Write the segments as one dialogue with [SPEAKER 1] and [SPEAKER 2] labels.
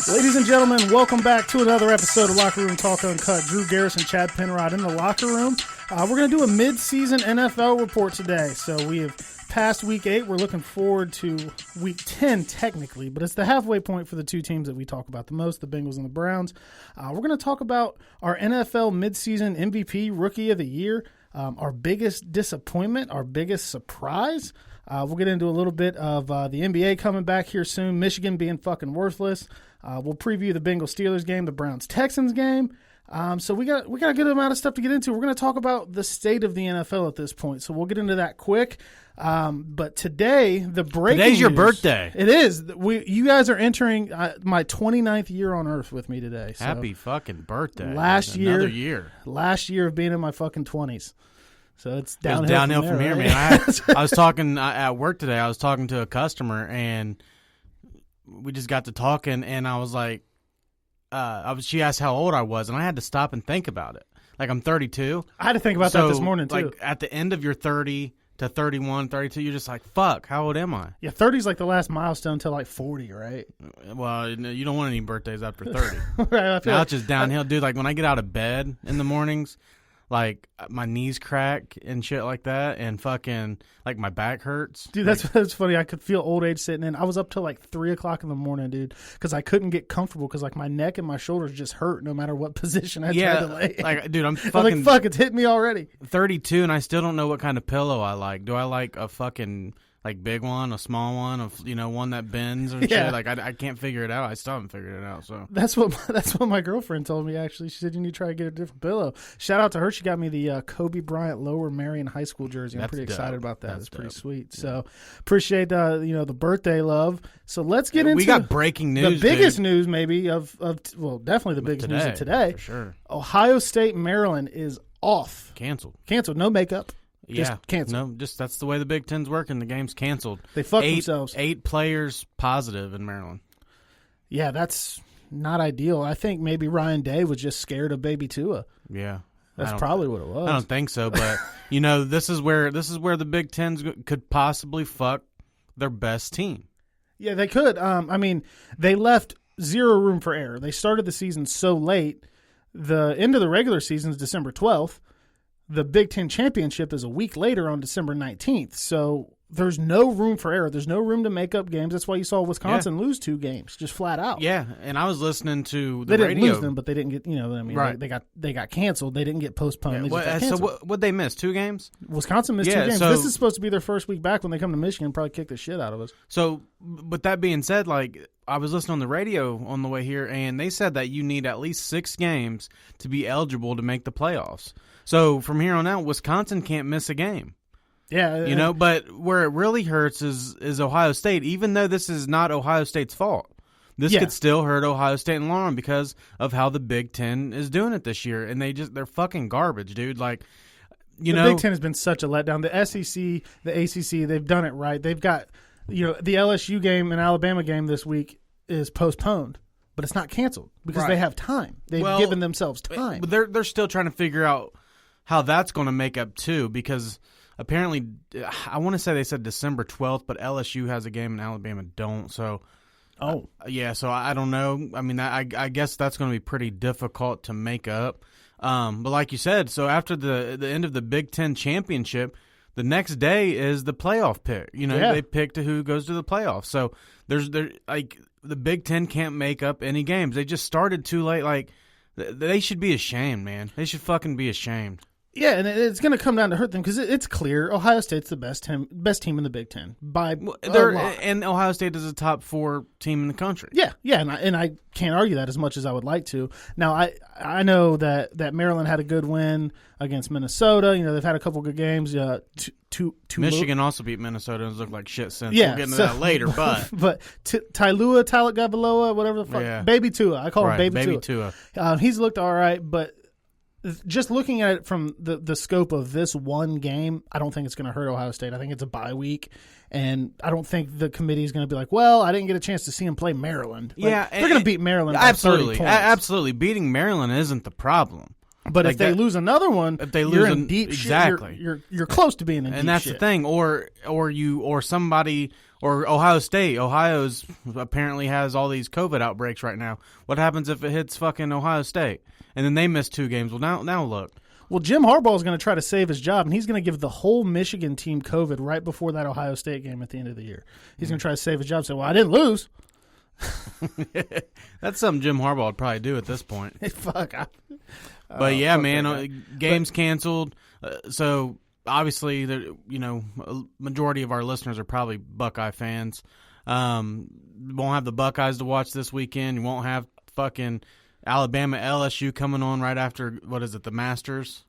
[SPEAKER 1] Ladies and gentlemen, welcome back to another episode of Locker Room Talk Uncut. Drew Garrison, Chad Penrod in the locker room. We're going to do a mid-season NFL report today. So we have passed Week 8. We're looking forward to Week 10 technically, but it's the halfway point for the two teams that we talk about the most, the Bengals and the Browns. We're going to talk about our NFL mid-season MVP, Rookie of the Year, our biggest disappointment, our biggest surprise. We'll get into a little bit of the NBA coming back here soon, Michigan being fucking worthless. We'll preview the Bengals-Steelers game, the Browns-Texans game. So we got a good amount of stuff to get into. We're going to talk about the state of the NFL at this point, so we'll get into that quick. But today, the breaking
[SPEAKER 2] Today's your
[SPEAKER 1] news,
[SPEAKER 2] birthday.
[SPEAKER 1] It is. You guys are entering my 29th year on Earth with me today. So
[SPEAKER 2] Happy fucking birthday.
[SPEAKER 1] Another
[SPEAKER 2] year.
[SPEAKER 1] Last year of being in my fucking 20s. So it's
[SPEAKER 2] downhill from here,
[SPEAKER 1] right?
[SPEAKER 2] man. I was talking at work today. I was talking to a customer, and we just got to talking, and I was like, she asked how old I was, and I had to stop and think about it. Like, I'm 32.
[SPEAKER 1] I had to think about that this morning, too.
[SPEAKER 2] Like, at the end of your 30 to 31, 32, you're just like, fuck, how old am I?
[SPEAKER 1] Yeah, 30 is like the last milestone till like 40, right?
[SPEAKER 2] Well, you don't want any birthdays after 30.
[SPEAKER 1] Right,
[SPEAKER 2] now it's just downhill. Dude, like, when I get out of bed in the mornings, like, my knees crack and shit like that, and fucking, like, my back hurts.
[SPEAKER 1] Dude, that's funny. I could feel old age sitting in. I was up till like 3 o'clock in the morning, dude, because I couldn't get comfortable because, like, my neck and my shoulders just hurt no matter what position I tried to lay in.
[SPEAKER 2] Like, dude, I'm fucking...
[SPEAKER 1] I was like, fuck, it's hit me already.
[SPEAKER 2] 32, and I still don't know what kind of pillow I like. Do I like a fucking... like big one, a small one, one that bends or shit. Like I can't figure it out. I still haven't figured it out. So
[SPEAKER 1] that's what my girlfriend told me. Actually, she said you need to try to get a different pillow. Shout out to her. She got me the Kobe Bryant Lower Marion High School jersey. I'm pretty excited about that. It's pretty sweet. Yeah. So appreciate the birthday love. So let's get into.
[SPEAKER 2] We got breaking news.
[SPEAKER 1] The biggest news maybe definitely the biggest news of today.
[SPEAKER 2] For sure.
[SPEAKER 1] Ohio State, Maryland is off.
[SPEAKER 2] Canceled.
[SPEAKER 1] No makeup.
[SPEAKER 2] Just
[SPEAKER 1] canceled.
[SPEAKER 2] No, that's the way the Big Ten's working. The game's canceled.
[SPEAKER 1] They fucked themselves.
[SPEAKER 2] 8 players positive in Maryland.
[SPEAKER 1] Yeah, that's not ideal. I think maybe Ryan Day was just scared of baby Tua.
[SPEAKER 2] Yeah.
[SPEAKER 1] That's probably what it was.
[SPEAKER 2] I don't think so, but this is where the Big Ten's could possibly fuck their best team.
[SPEAKER 1] Yeah, they could. They left zero room for error. They started the season so late. The end of the regular season is December 12th. The Big Ten championship is a week later on December 19th. So there's no room for error. There's no room to make up games. That's why you saw Wisconsin lose 2 games, just flat out.
[SPEAKER 2] Yeah, and I was listening to
[SPEAKER 1] the radio. They didn't lose them, but they didn't get,
[SPEAKER 2] right.
[SPEAKER 1] They got canceled. They didn't get postponed.
[SPEAKER 2] Yeah. So what'd they miss? 2 games?
[SPEAKER 1] Wisconsin missed 2 games.
[SPEAKER 2] So,
[SPEAKER 1] this is supposed to be their first week back when they come to Michigan and probably kick the shit out of us.
[SPEAKER 2] So, but that being said, like, I was listening on the radio on the way here, and they said that you need at least 6 games to be eligible to make the playoffs. So from here on out, Wisconsin can't miss a game.
[SPEAKER 1] Yeah.
[SPEAKER 2] But where it really hurts is Ohio State, even though this is not Ohio State's fault. This could still hurt Ohio State in the long run because of how the Big Ten is doing it this year. And they're fucking garbage, dude. Like,
[SPEAKER 1] the Big Ten has been such a letdown. The SEC, the ACC, they've done it right. They've got, the LSU game and Alabama game this week is postponed. But it's not canceled because they have time. They've given themselves time.
[SPEAKER 2] But they're still trying to figure out how that's going to make up too, because apparently, I want to say they said December 12th, but LSU has a game and Alabama don't. So, so I don't know. I mean, I guess that's going to be pretty difficult to make up. But like you said, so after the end of the Big Ten championship, the next day is the playoff pick. They pick to who goes to the playoffs. So the Big Ten can't make up any games. They just started too late. Like, they should be ashamed, man. They should fucking be ashamed.
[SPEAKER 1] Yeah, and it's going to come down to hurt them because it's clear Ohio State's the best team in the Big Ten by a lot.
[SPEAKER 2] And Ohio State is a top 4 team in the country.
[SPEAKER 1] Yeah, and I can't argue that as much as I would like to. Now I know that Maryland had a good win against Minnesota. They've had a couple good games.
[SPEAKER 2] Michigan also beat Minnesota and looked like shit since. We'll get into that later, but
[SPEAKER 1] Tailua Tagovailoa, whatever the fuck, Baby Tua. I call him Baby
[SPEAKER 2] Tua.
[SPEAKER 1] He's looked all right, but just looking at it from the scope of this one game, I don't think it's going to hurt Ohio State. I think it's a bye week, and I don't think the committee is going to be like, well, I didn't get a chance to see him play Maryland. They're going to beat Maryland by 30 points.
[SPEAKER 2] Absolutely. Beating Maryland isn't the problem.
[SPEAKER 1] But if they lose another one, you're in deep shit.
[SPEAKER 2] Exactly.
[SPEAKER 1] You're close to being in deep shit.
[SPEAKER 2] And that's the thing. Or somebody Or Ohio State. Ohio's apparently has all these COVID outbreaks right now. What happens if it hits fucking Ohio State? And then they miss 2 games. Well, now look.
[SPEAKER 1] Well, Jim Harbaugh is going to try to save his job, and he's going to give the whole Michigan team COVID right before that Ohio State game at the end of the year. He's going to try to save his job. Say, well, I didn't lose.
[SPEAKER 2] That's something Jim Harbaugh would probably do at this point.
[SPEAKER 1] Fuck.
[SPEAKER 2] But yeah, man, games canceled. So obviously, a majority of our listeners are probably Buckeye fans. Won't have the Buckeyes to watch this weekend. You won't have fucking Alabama, LSU coming on right after, what is it, the Masters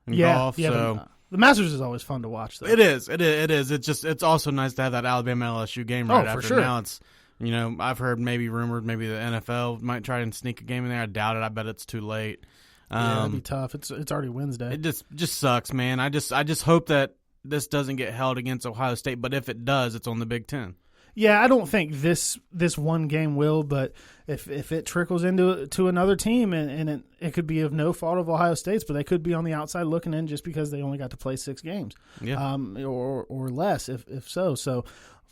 [SPEAKER 2] in golf?
[SPEAKER 1] Yeah,
[SPEAKER 2] so
[SPEAKER 1] the Masters is always fun to watch, though.
[SPEAKER 2] It is. It's also nice to have that Alabama LSU game right after.
[SPEAKER 1] For sure.
[SPEAKER 2] Now it's, I've heard rumored maybe the NFL might try and sneak a game in there. I doubt it. I bet it's too late.
[SPEAKER 1] Yeah, it'd be tough. It's already Wednesday.
[SPEAKER 2] It just sucks, man. I just hope that this doesn't get held against Ohio State, but if it does, it's on the Big Ten.
[SPEAKER 1] Yeah, I don't think this one game will, but if it trickles to another team and it could be of no fault of Ohio State's, but they could be on the outside looking in just because they only got to play 6 games, or less if so. So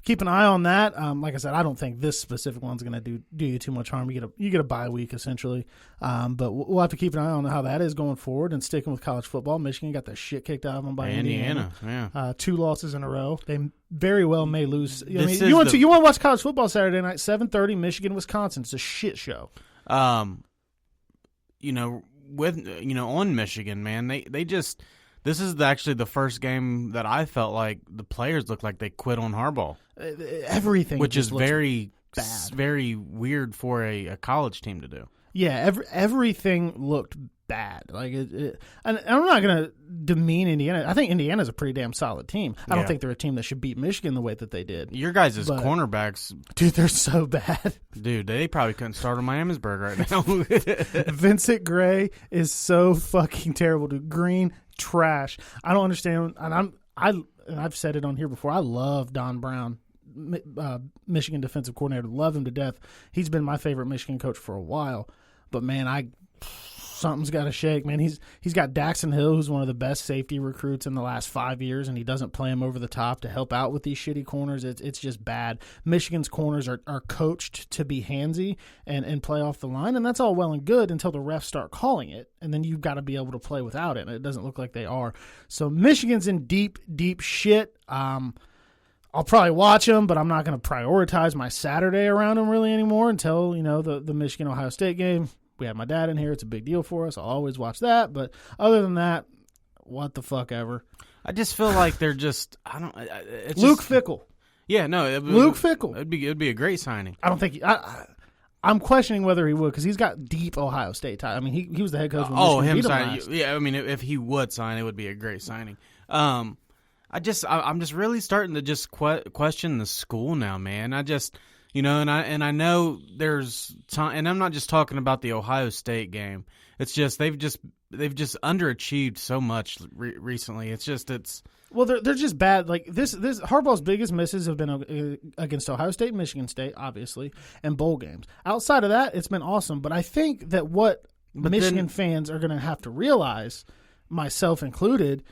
[SPEAKER 1] keep an eye on that. Like I said, I don't think this specific one's going to do you too much harm. You get a bye week essentially, but we'll have to keep an eye on how that is going forward. And sticking with college football, Michigan got the shit kicked out of them by Indiana.
[SPEAKER 2] Yeah,
[SPEAKER 1] 2 losses in a row. They very well may lose. You want to watch college football Saturday night, 7:30, Michigan, Wisconsin. It's a shit show.
[SPEAKER 2] On Michigan, man, they just. This is actually the first game that I felt like the players looked like they quit on Harbaugh.
[SPEAKER 1] Everything,
[SPEAKER 2] which is very
[SPEAKER 1] bad,
[SPEAKER 2] very weird for a college team to do.
[SPEAKER 1] Yeah, everything looked bad. And I'm not going to demean Indiana. I think Indiana's a pretty damn solid team. I don't think they're a team that should beat Michigan the way that they did.
[SPEAKER 2] Your guys' cornerbacks,
[SPEAKER 1] dude, they're so bad.
[SPEAKER 2] Dude, they probably couldn't start on Miamisburg right now.
[SPEAKER 1] Vincent Gray is so fucking terrible, dude. Green, trash. I don't understand. And I've said it on here before. I love Don Brown, Michigan defensive coordinator. Love him to death. He's been my favorite Michigan coach for a while. But man, something's got to shake, man. He's got Daxton Hill, who's one of the best safety recruits in the last 5 years, and he doesn't play him over the top to help out with these shitty corners. It's just bad. Michigan's corners are coached to be handsy and play off the line, and that's all well and good until the refs start calling it, and then you've got to be able to play without it, and it doesn't look like they are. So Michigan's in deep, deep shit. I'll probably watch them, but I'm not going to prioritize my Saturday around them really anymore until, the Michigan-Ohio State game. We have my dad in here. It's a big deal for us. I'll always watch that. But other than that, what the fuck ever.
[SPEAKER 2] I just feel like they're just –
[SPEAKER 1] Luke Fickell.
[SPEAKER 2] Yeah, no.
[SPEAKER 1] Luke Fickell.
[SPEAKER 2] It'd be a great signing.
[SPEAKER 1] I don't think I'm questioning whether he would because he's got deep Ohio State ties. I mean, he was the head coach when Michigan beat him last.
[SPEAKER 2] Yeah, I mean, if he would sign, it would be a great signing. I'm just really starting to just question the school now, man. I just – and I know there's time, and I'm not just talking about the Ohio State game. It's just they've just underachieved so much recently. Well,
[SPEAKER 1] they're just bad. Like this Harbaugh's biggest misses have been against Ohio State and Michigan State, obviously, and bowl games. Outside of that, it's been awesome. But I think that what Michigan fans are going to have to realize, myself included,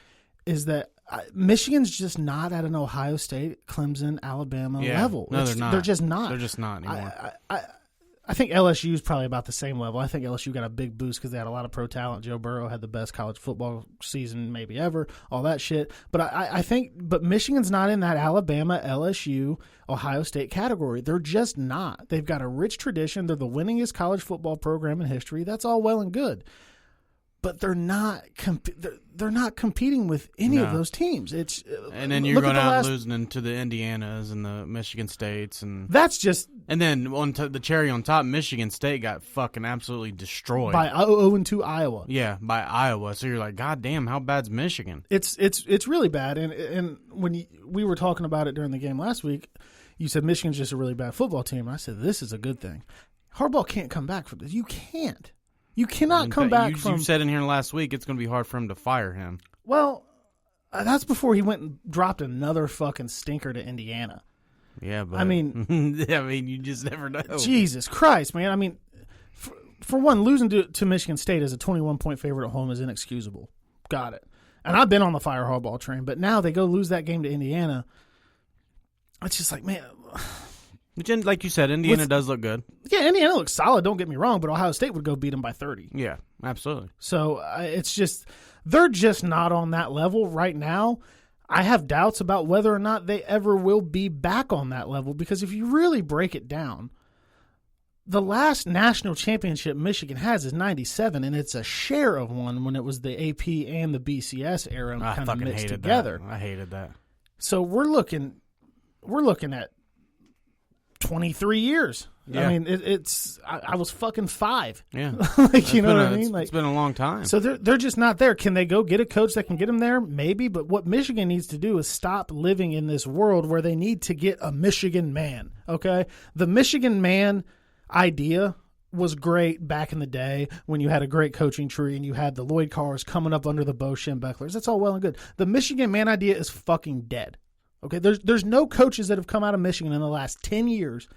[SPEAKER 1] is that Michigan's just not at an Ohio State, Clemson, Alabama level.
[SPEAKER 2] No, they're not.
[SPEAKER 1] They're just not.
[SPEAKER 2] They're just not anymore.
[SPEAKER 1] I think LSU is probably about the same level. I think LSU got a big boost because they had a lot of pro talent. Joe Burrow had the best college football season maybe ever, all that shit. But I think Michigan's not in that Alabama, LSU, Ohio State category. They're just not. They've got a rich tradition. They're the winningest college football program in history. That's all well and good. But they're not competing with any of those teams.
[SPEAKER 2] And then you're going out and losing to the Indianas and the Michigan States, and
[SPEAKER 1] that's just.
[SPEAKER 2] And then the cherry on top, Michigan State got fucking absolutely destroyed
[SPEAKER 1] by 0-2 Iowa.
[SPEAKER 2] Yeah, by Iowa. So you're like, God damn, how bad's Michigan?
[SPEAKER 1] It's really bad. And when we were talking about it during the game last week, you said Michigan's just a really bad football team. And I said this is a good thing. Harbaugh can't come back from this. You can't. You cannot come back from...
[SPEAKER 2] You said in here last week it's going to be hard for him to fire him.
[SPEAKER 1] Well, that's before he went and dropped another fucking stinker to Indiana.
[SPEAKER 2] Yeah, but... you just never know.
[SPEAKER 1] Jesus Christ, man. I mean, for one, losing to Michigan State as a 21-point favorite at home is inexcusable. Got it. And I've been on the fire Harbaugh train, but now they go lose that game to Indiana. It's just like, man,
[SPEAKER 2] Which, like you said, Indiana does look good.
[SPEAKER 1] Yeah, Indiana looks solid, don't get me wrong, but Ohio State would go beat them by 30.
[SPEAKER 2] Yeah, absolutely.
[SPEAKER 1] So it's just, they're just not on that level right now. I have doubts about whether or not they ever will be back on that level, because if you really break it down, the last national championship Michigan has is 97, and it's a share of one when it was the AP and the BCS era kind of mixed together.
[SPEAKER 2] I hated that.
[SPEAKER 1] So we're looking at 23 years.
[SPEAKER 2] Yeah.
[SPEAKER 1] I mean, I was fucking 5.
[SPEAKER 2] Yeah.
[SPEAKER 1] Like, you know what I mean?
[SPEAKER 2] It's been a long time.
[SPEAKER 1] So they're just not there. Can they go get a coach that can get them there? Maybe. But what Michigan needs to do is stop living in this world where they need to get a Michigan man. Okay? The Michigan man idea was great back in the day when you had a great coaching tree and you had the Lloyd Carrs coming up under the Bo Schembechlers. That's all well and good. The Michigan man idea is fucking dead. Okay, there's no coaches that have come out of Michigan in the last 10 years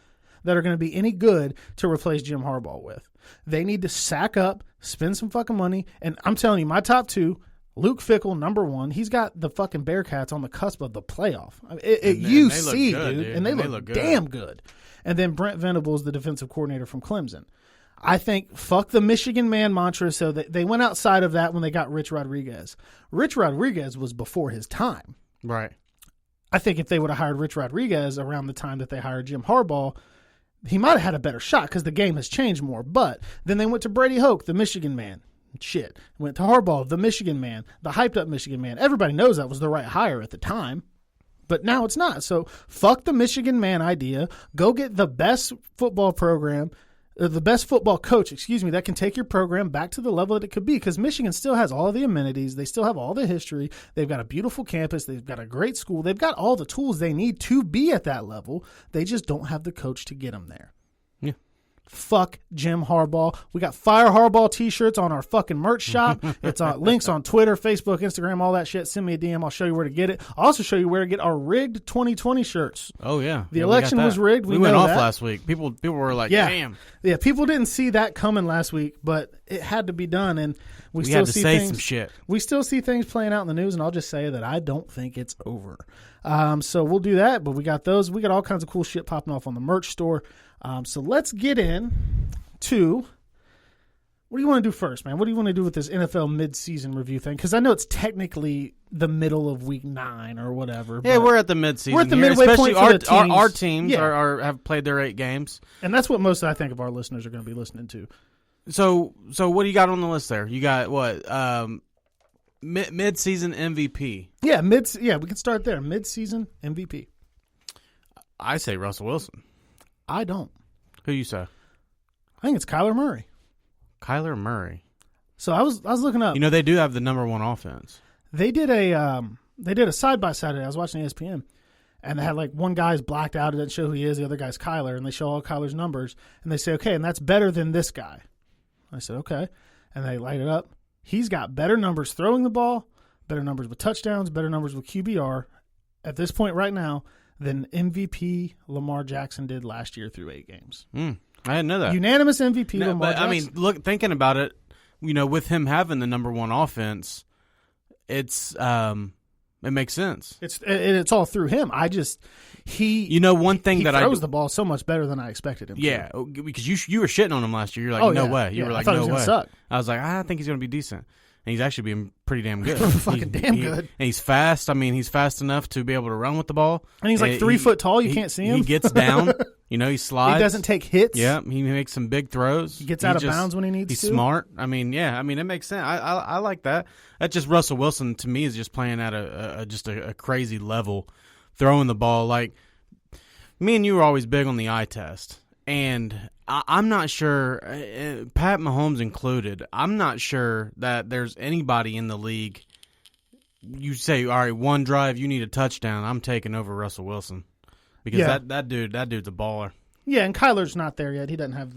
[SPEAKER 1] that are going to be any good to replace Jim Harbaugh with. They need to sack up, spend some fucking money, and I'm telling you, my top 2, Luke Fickell, number 1, he's got the fucking Bearcats on the cusp of the playoff. I mean, UC, dude, and they look damn good. And then Brent Venables, the defensive coordinator from Clemson. I think fuck the Michigan man mantra, so that they went outside of that when they got Rich Rodriguez. Rich Rodriguez was before his time.
[SPEAKER 2] Right.
[SPEAKER 1] I think if they would have hired Rich Rodriguez around the time that they hired Jim Harbaugh, he might have had a better shot because the game has changed more. But then they went to Brady Hoke, the Michigan man. Shit. Went to Harbaugh, the Michigan man, the hyped up Michigan man. Everybody knows that was the right hire at the time. But now it's not. So fuck the Michigan man idea. Go get the best football program, the best football coach, that can take your program back to the level that it could be. Because Michigan still has all of the amenities. They still have all the history. They've got a beautiful campus. They've got a great school. They've got all the tools they need to be at that level. They just don't have the coach to get them there.
[SPEAKER 2] Yeah.
[SPEAKER 1] Fuck Jim Harbaugh. We got Fire Harbaugh t-shirts on our fucking merch shop. It's on links on Twitter, Facebook, Instagram, all that shit. Send me a DM. I'll show you where to get it. I'll also show you where to get our rigged 2020 shirts.
[SPEAKER 2] Oh, yeah.
[SPEAKER 1] The election was rigged.
[SPEAKER 2] We went off last week. People were like, damn.
[SPEAKER 1] Yeah, people didn't see that coming last week, but it had to be done, and we still
[SPEAKER 2] had to
[SPEAKER 1] see
[SPEAKER 2] say
[SPEAKER 1] things,
[SPEAKER 2] some shit.
[SPEAKER 1] We still see things playing out in the news, and I'll just say that I don't think it's over. So we'll do that, but we got those. We got all kinds of cool shit popping off on the merch store. So let's get in to, what do you want to do first, man? What do you want to do with this NFL midseason review thing? Because I know it's technically the middle of week 9 or whatever.
[SPEAKER 2] Yeah, we're at the midseason.
[SPEAKER 1] We're at the
[SPEAKER 2] here,
[SPEAKER 1] midway
[SPEAKER 2] especially
[SPEAKER 1] point for
[SPEAKER 2] our teams
[SPEAKER 1] yeah.
[SPEAKER 2] have played their 8 games.
[SPEAKER 1] And that's what most, I think, of our listeners are going to be listening to.
[SPEAKER 2] So what do you got on the list there? You got what? Mid-season MVP.
[SPEAKER 1] Yeah, we can start there. Mid-season MVP.
[SPEAKER 2] I say Russell Wilson.
[SPEAKER 1] I don't.
[SPEAKER 2] Who you say?
[SPEAKER 1] I think it's Kyler Murray.
[SPEAKER 2] Kyler Murray.
[SPEAKER 1] So I was looking up.
[SPEAKER 2] You know, they do have the number 1 offense.
[SPEAKER 1] They did a side-by-side today. I was watching ESPN, and they had like one guy's blacked out. It doesn't show who he is. The other guy's Kyler, and they show all Kyler's numbers, and they say, okay, and that's better than this guy. I said, okay. And they light it up. He's got better numbers throwing the ball, better numbers with touchdowns, better numbers with QBR at this point right now than MVP Lamar Jackson did last year through 8 games.
[SPEAKER 2] I didn't know that.
[SPEAKER 1] Unanimous MVP Lamar Jackson.
[SPEAKER 2] I mean, look, thinking about it, you know, with him having the number 1 offense, it makes sense.
[SPEAKER 1] It's all through him. One thing
[SPEAKER 2] that
[SPEAKER 1] throws the ball so much better than I expected him.
[SPEAKER 2] Yeah, because you were shitting on him last year. You're like, no way. You were like, no way.
[SPEAKER 1] Suck.
[SPEAKER 2] I was like, I think he's going to be decent. And he's actually being pretty damn good.
[SPEAKER 1] Damn good.
[SPEAKER 2] And he's fast. I mean, he's fast enough to be able to run with the ball.
[SPEAKER 1] And he's like 3 foot tall. You can't see him.
[SPEAKER 2] He gets down. You know, he slides.
[SPEAKER 1] He doesn't take hits.
[SPEAKER 2] Yeah, he makes some big throws.
[SPEAKER 1] He gets out of bounds when he needs to.
[SPEAKER 2] He's smart. I mean, it makes sense. I like that. That's just Russell Wilson to me is just playing at a crazy level, throwing the ball. Like, me and you were always big on the eye test. And I'm not sure, Pat Mahomes included, I'm not sure that there's anybody in the league, you say, all right, one drive, you need a touchdown, I'm taking over Russell Wilson. Because that dude's a baller.
[SPEAKER 1] Yeah, and Kyler's not there yet. He doesn't have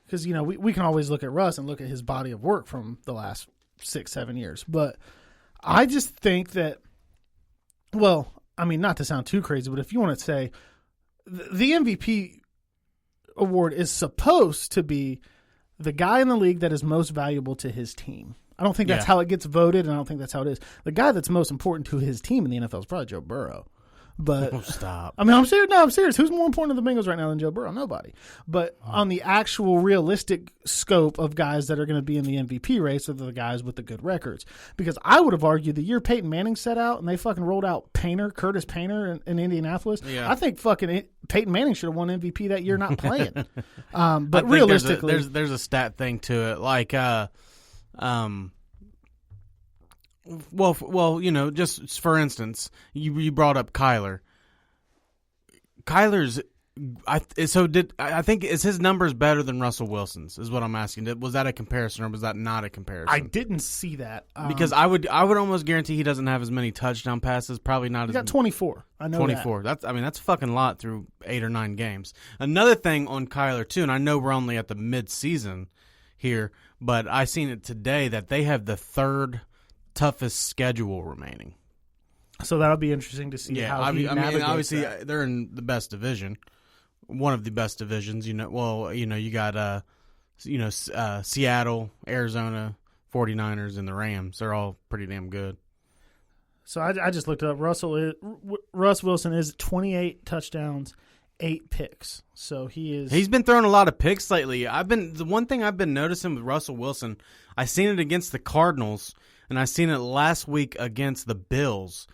[SPEAKER 1] because, you know, we can always look at Russ and look at his body of work from the last 6-7 years. But I just think that, well, I mean, not to sound too crazy, but if you want to say the MVP award is supposed to be the guy in the league that is most valuable to his team. I don't think that's how it gets voted, and I don't think that's how it is. The guy that's most important to his team in the NFL is probably Joe Burrow. But
[SPEAKER 2] stop.
[SPEAKER 1] I mean, I'm serious. No, I'm serious. Who's more important to the Bengals right now than Joe Burrow? Nobody. But on the actual realistic scope of guys that are going to be in the MVP race are the guys with the good records. Because I would have argued the year Peyton Manning set out and they fucking rolled out Curtis Painter in Indianapolis.
[SPEAKER 2] Yeah.
[SPEAKER 1] I think fucking Peyton Manning should have won MVP that year not playing. But realistically,
[SPEAKER 2] there's a stat thing to it. Like, well, you know, just for instance, you brought up Kyler. Kyler's, I think is his numbers better than Russell Wilson's? Is what I'm asking. Was that a comparison or was that not a comparison?
[SPEAKER 1] I didn't see that
[SPEAKER 2] because I would almost guarantee he doesn't have as many touchdown passes. Probably not.
[SPEAKER 1] He got 24. I know
[SPEAKER 2] 24.
[SPEAKER 1] That.
[SPEAKER 2] That's a fucking lot through 8 or 9 games. Another thing on Kyler too, and I know we're only at the mid-season here, but I seen it today that they have the 3rd toughest schedule remaining.
[SPEAKER 1] So that'll be interesting to see how he navigates
[SPEAKER 2] obviously
[SPEAKER 1] that.
[SPEAKER 2] They're in the best division, one of the best divisions. You got Seattle, Arizona, 49ers, and the Rams. They're all pretty damn good.
[SPEAKER 1] So I just looked it up. Russ Wilson is 28 touchdowns, 8 picks. So he's
[SPEAKER 2] been throwing a lot of picks lately. The one thing I've been noticing with Russell Wilson, I seen it against the Cardinals. And I seen it last week against the Bills.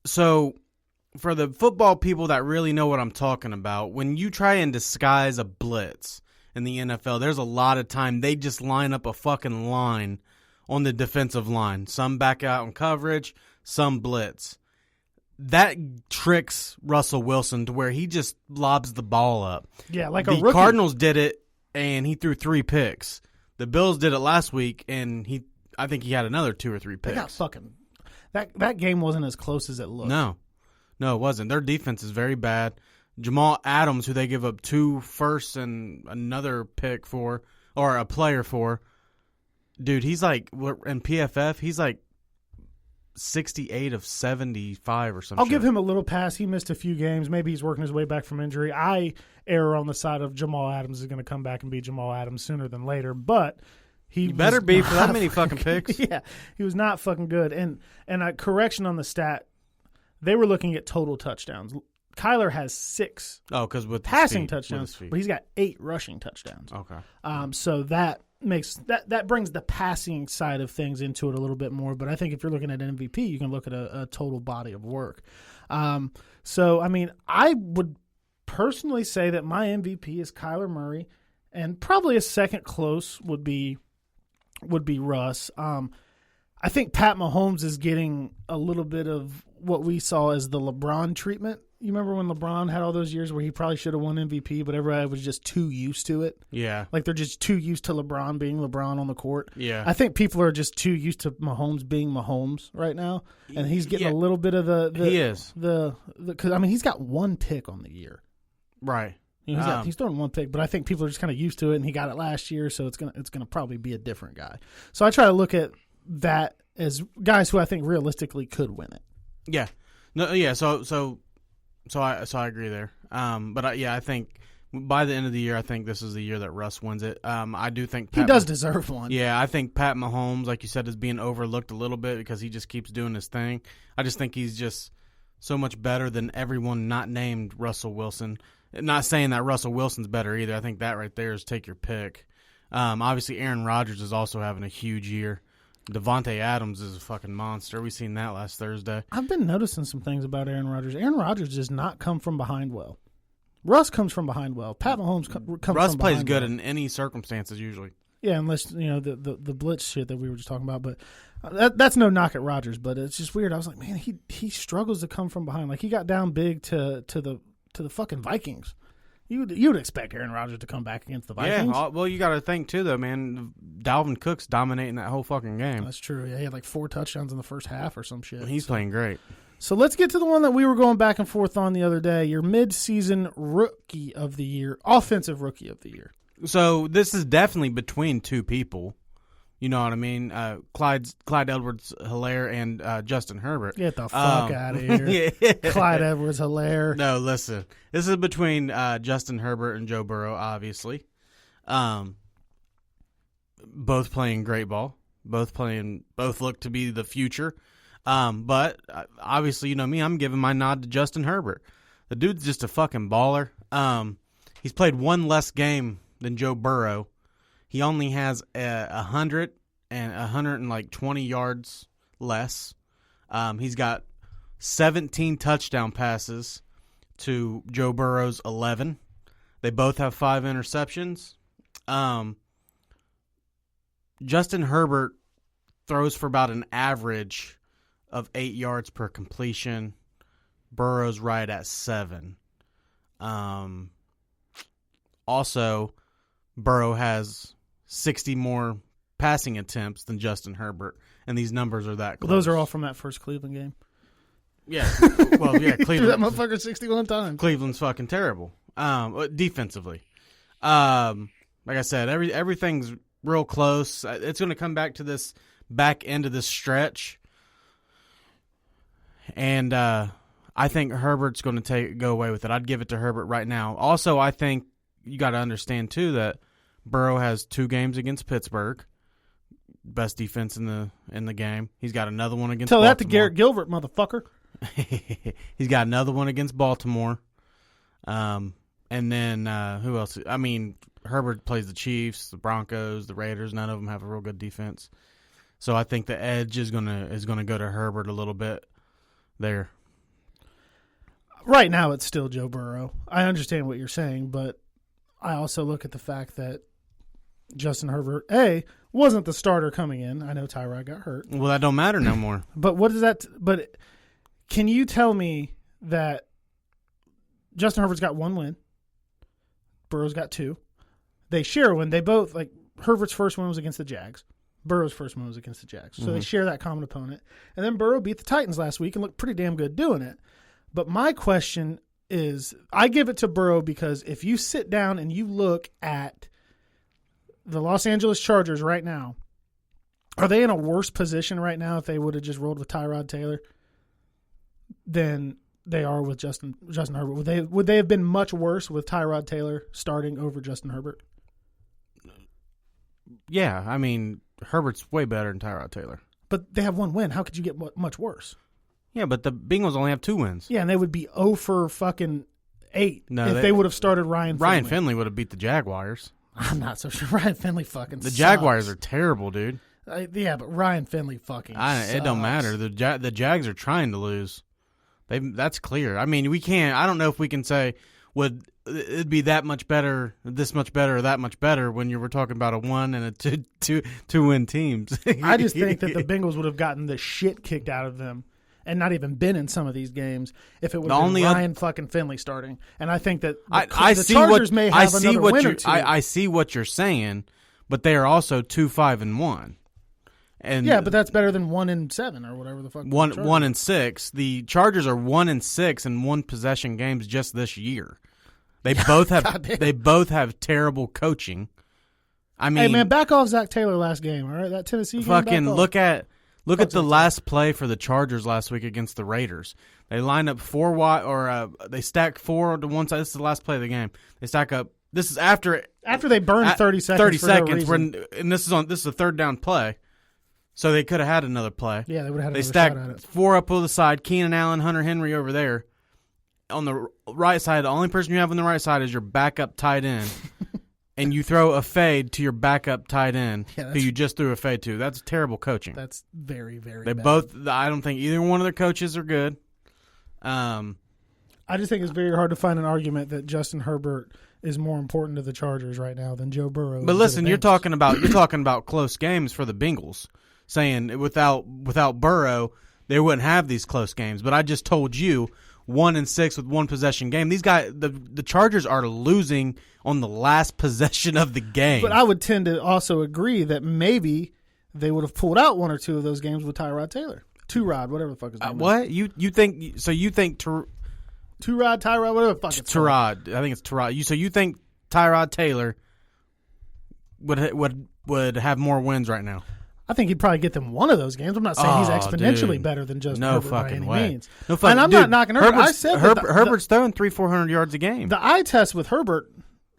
[SPEAKER 2] So, for the football people that really know what I'm talking about, when you try and disguise a blitz in the NFL, there's a lot of time they just line up a fucking line on the defensive line. Some back out in coverage, some blitz. That tricks Russell Wilson to where he just lobs the ball up.
[SPEAKER 1] Yeah, like a
[SPEAKER 2] rookie. The Cardinals did it, and he threw 3 picks. The Bills did it last week, and I think he had another 2 or 3 picks.
[SPEAKER 1] They got fucking that game wasn't as close as it looked.
[SPEAKER 2] No, it wasn't. Their defense is very bad. Jamal Adams, who they give up 2 firsts and another pick for, or a player for, dude, he's like in PFF, he's like 68 of 75 or something.
[SPEAKER 1] I'll give him a little pass. He missed a few games. Maybe he's working his way back from injury. I err on the side of Jamal Adams is going to come back and be Jamal Adams sooner than later, but. He
[SPEAKER 2] better be for that many fucking picks.
[SPEAKER 1] Yeah, he was not fucking good. And a correction on the stat, they were looking at total touchdowns. Kyler has 6
[SPEAKER 2] because with
[SPEAKER 1] passing touchdowns, but he's got 8 rushing touchdowns.
[SPEAKER 2] Okay.
[SPEAKER 1] So that makes that brings the passing side of things into it a little bit more. But I think if you're looking at an MVP, you can look at a total body of work. So I mean, I would personally say that my MVP is Kyler Murray, and probably a second close would be Russ. I think Pat Mahomes is getting a little bit of what we saw as the LeBron treatment. You remember when LeBron had all those years where he probably should have won MVP, but everybody was just too used to it?
[SPEAKER 2] Yeah.
[SPEAKER 1] Like they're just too used to LeBron being LeBron on the court.
[SPEAKER 2] Yeah.
[SPEAKER 1] I think people are just too used to Mahomes being Mahomes right now, and he's getting a little bit of
[SPEAKER 2] he is.
[SPEAKER 1] Because I mean, he's got 1 pick on the year.
[SPEAKER 2] Right.
[SPEAKER 1] You know, he's throwing 1 pick, but I think people are just kind of used to it, and he got it last year, so it's gonna probably be a different guy. So I try to look at that as guys who I think realistically could win it.
[SPEAKER 2] Yeah, no, yeah. So I agree there. I think by the end of the year, I think this is the year that Russ wins it. I do think
[SPEAKER 1] he does deserve one.
[SPEAKER 2] Yeah, I think Pat Mahomes, like you said, is being overlooked a little bit because he just keeps doing his thing. I just think he's just so much better than everyone not named Russell Wilson. Not saying that Russell Wilson's better either. I think that right there is take your pick. Obviously, Aaron Rodgers is also having a huge year. Devontae Adams is a fucking monster. We seen that last Thursday.
[SPEAKER 1] I've been noticing some things about Aaron Rodgers. Aaron Rodgers does not come from behind well. Russ comes from behind well. Pat Mahomes comes from behind well.
[SPEAKER 2] Russ plays good in any circumstances usually.
[SPEAKER 1] Yeah, unless the blitz shit that we were just talking about. But that's no knock at Rodgers. But it's just weird. I was like, man, he struggles to come from behind. Like he got down big to the fucking Vikings. You'd expect Aaron Rodgers to come back against the Vikings.
[SPEAKER 2] Yeah, well, you got to think too, though, man. Dalvin Cook's dominating that whole fucking game.
[SPEAKER 1] That's true. Yeah, he had like 4 touchdowns in the first half or some shit.
[SPEAKER 2] He's playing great.
[SPEAKER 1] So let's get to the one that we were going back and forth on the other day. Your mid-season rookie of the year, offensive rookie of the year.
[SPEAKER 2] So this is definitely between 2 people. You know what I mean? Clyde Edwards-Helaire and Justin Herbert.
[SPEAKER 1] Get the fuck out of here.
[SPEAKER 2] Yeah.
[SPEAKER 1] Clyde Edwards-Helaire.
[SPEAKER 2] No, listen. This is between Justin Herbert and Joe Burrow, obviously. Both playing great ball. Both look to be the future. But obviously, you know me, I'm giving my nod to Justin Herbert. The dude's just a fucking baller. He's played one less game than Joe Burrow. He only has 120 yards less. He's got 17 touchdown passes to Joe Burrow's 11. They both have 5 interceptions. Justin Herbert throws for about an average of 8 yards per completion. Burrow's right at 7. Also, Burrow has 60 more passing attempts than Justin Herbert, and these numbers are that close.
[SPEAKER 1] Well, those are all from that first Cleveland game.
[SPEAKER 2] Yeah. Well, yeah, Cleveland.
[SPEAKER 1] Threw that motherfucker 61 times.
[SPEAKER 2] Cleveland's fucking terrible. Defensively. Like I said, everything's real close. It's going to come back to this back end of this stretch. And I think Herbert's going to go away with it. I'd give it to Herbert right now. Also, I think you got to understand, too, that Burrow has 2 games against Pittsburgh. Best defense in the game. He's got another one against Baltimore.
[SPEAKER 1] Tell that to Garrett Gilbert, motherfucker.
[SPEAKER 2] He's got another one against Baltimore. And then who else? I mean, Herbert plays the Chiefs, the Broncos, the Raiders. None of them have a real good defense. So I think the edge is gonna go to Herbert a little bit there.
[SPEAKER 1] Right now, it's still Joe Burrow. I understand what you're saying, but I also look at the fact that Justin Herbert, wasn't the starter coming in. I know Tyrod got hurt.
[SPEAKER 2] Well, that don't matter no more.
[SPEAKER 1] But what is that? But can you tell me that Justin Herbert's got 1 win, Burrow's got 2. They share a win. They both, like, Herbert's first win was against the Jags. Burrow's first win was against the Jags. So they share that common opponent. And then Burrow beat the Titans last week and looked pretty damn good doing it. But my question is, I give it to Burrow because if you sit down and you look at the Los Angeles Chargers right now, are they in a worse position right now if they would have just rolled with Tyrod Taylor than they are with Justin Herbert? Would they have been much worse with Tyrod Taylor starting over Justin Herbert?
[SPEAKER 2] Yeah, I mean, Herbert's way better than Tyrod Taylor.
[SPEAKER 1] But they have 1 win. How could you get much worse?
[SPEAKER 2] Yeah, but the Bengals only have 2 wins.
[SPEAKER 1] Yeah, and they would be 0 for fucking 8 if they would have started Ryan Finley.
[SPEAKER 2] Ryan Finley would have beat the Jaguars.
[SPEAKER 1] I'm not so sure. Ryan Finley fucking
[SPEAKER 2] The
[SPEAKER 1] sucks.
[SPEAKER 2] Jaguars are terrible, dude.
[SPEAKER 1] Yeah, but Ryan Finley fucking sucks.
[SPEAKER 2] It don't matter. The Jags are trying to lose. That's clear. I mean, we can't. I don't know if we can say would it be that much better, this much better, or that much better when you were talking about a 1 and a two win teams.
[SPEAKER 1] I just think that the Bengals would have gotten the shit kicked out of them and not even been in some of these games if it would have been Ryan fucking Finley starting. And I think that the Chargers may have another win or 2.
[SPEAKER 2] I see what you're saying, but they are also 2-5-1. And
[SPEAKER 1] yeah, but that's better than 1-7 or whatever the fuck.
[SPEAKER 2] 1-6. The Chargers are 1-6 in 1 possession games just this year. They both have terrible coaching. I mean,
[SPEAKER 1] hey man, back off Zach Taylor last game. All right, that Tennessee game.
[SPEAKER 2] Fucking look at the last play for the Chargers last week against the Raiders. They lined up 4 wide, or they stacked 4 to one side. This is the last play of the game. They stack up. This is after
[SPEAKER 1] they burned 30 seconds.
[SPEAKER 2] 30
[SPEAKER 1] for
[SPEAKER 2] seconds.
[SPEAKER 1] no reason.
[SPEAKER 2] And this is a 3rd down play. So they could have had another play.
[SPEAKER 1] Yeah, they would have had
[SPEAKER 2] They
[SPEAKER 1] another shot at
[SPEAKER 2] stacked
[SPEAKER 1] it.
[SPEAKER 2] 4 up on the side. Keenan Allen, Hunter Henry over there. On the right side, the only person you have on the right side is your backup tight end. And you throw a fade to your backup tight end who you just threw a fade to. That's terrible coaching.
[SPEAKER 1] That's very, very
[SPEAKER 2] They
[SPEAKER 1] bad.
[SPEAKER 2] both. I don't think either one of their coaches are good.
[SPEAKER 1] I just think it's very hard to find an argument that Justin Herbert is more important to the Chargers right now than Joe Burrow.
[SPEAKER 2] But listen, you're talking about close games for the Bengals, saying without Burrow they wouldn't have these close games. But I just told you 1-6 with 1 possession game. These guys, the Chargers are losing on the last possession of the game.
[SPEAKER 1] But I would tend to also agree that maybe they would have pulled out 1 or 2 of those games with Tyrod Taylor. Two-Rod, whatever the fuck his name is.
[SPEAKER 2] What? You think so you think
[SPEAKER 1] Two-Rod, Tyrod, whatever the fuck it's called.
[SPEAKER 2] Tyrod. I think it's Tyrod. So you think Tyrod Taylor would have more wins right now?
[SPEAKER 1] I think he'd probably get them 1 of those games. I'm not saying he's exponentially better than Justin Herbert by any means.
[SPEAKER 2] No fucking
[SPEAKER 1] and I'm not knocking Herbert. I said
[SPEAKER 2] Herbert's throwing 300-400 yards a game.
[SPEAKER 1] The eye test with Herbert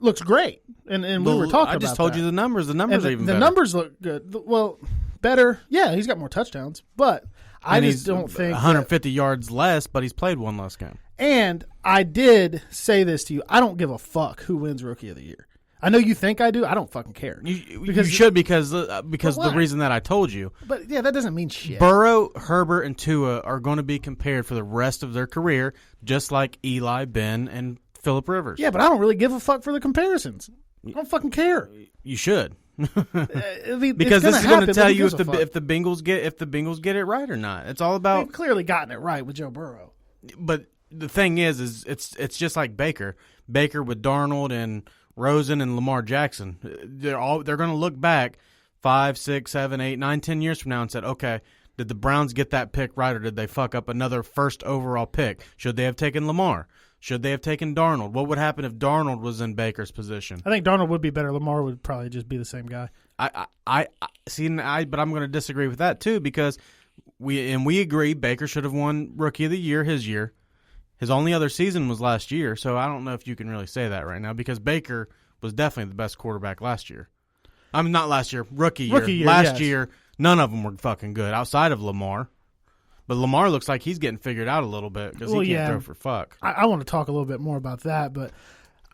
[SPEAKER 1] looks great, and we were talking about that.
[SPEAKER 2] I just told you the numbers. The numbers are even
[SPEAKER 1] better. The numbers look good. Well, better. Yeah, he's got more touchdowns, but I just don't think
[SPEAKER 2] 150 yards less, but he's played one less game.
[SPEAKER 1] And I did say this to you. I don't give a fuck who wins Rookie of the Year. I know you think I do. I don't fucking care.
[SPEAKER 2] You should because the reason that I told you.
[SPEAKER 1] But yeah, that doesn't mean shit.
[SPEAKER 2] Burrow, Herbert, and Tua are going to be compared for the rest of their career, just like Eli, Ben, and Phillip Rivers.
[SPEAKER 1] Yeah, but I don't really give a fuck for the comparisons. I don't fucking care.
[SPEAKER 2] You should.
[SPEAKER 1] Because
[SPEAKER 2] this is going to tell you if the Bengals get it right or not. It's all about.
[SPEAKER 1] They've clearly gotten it right with Joe Burrow.
[SPEAKER 2] But the thing is it's just like Baker with Darnold and Rosen and Lamar Jackson. They're going to look back 5, 6, 7, 8, 9, 10 years from now and said, okay, did the Browns get that pick right or did they fuck up another first overall pick? Should they have taken Lamar? Should they have taken Darnold? What would happen if Darnold was in Baker's position?
[SPEAKER 1] I think Darnold would be better. Lamar would probably just be the same guy.
[SPEAKER 2] I see, but I'm going to disagree with that too because we agree Baker should have won Rookie of the Year his year. His only other season was last year, so I don't know if you can really say that right now because Baker was definitely the best quarterback last year. I mean, not last year, rookie year. Last year, none of them were fucking good outside of Lamar. But Lamar looks like he's getting figured out a little bit because he can't throw for fuck.
[SPEAKER 1] I want to talk a little bit more about that, but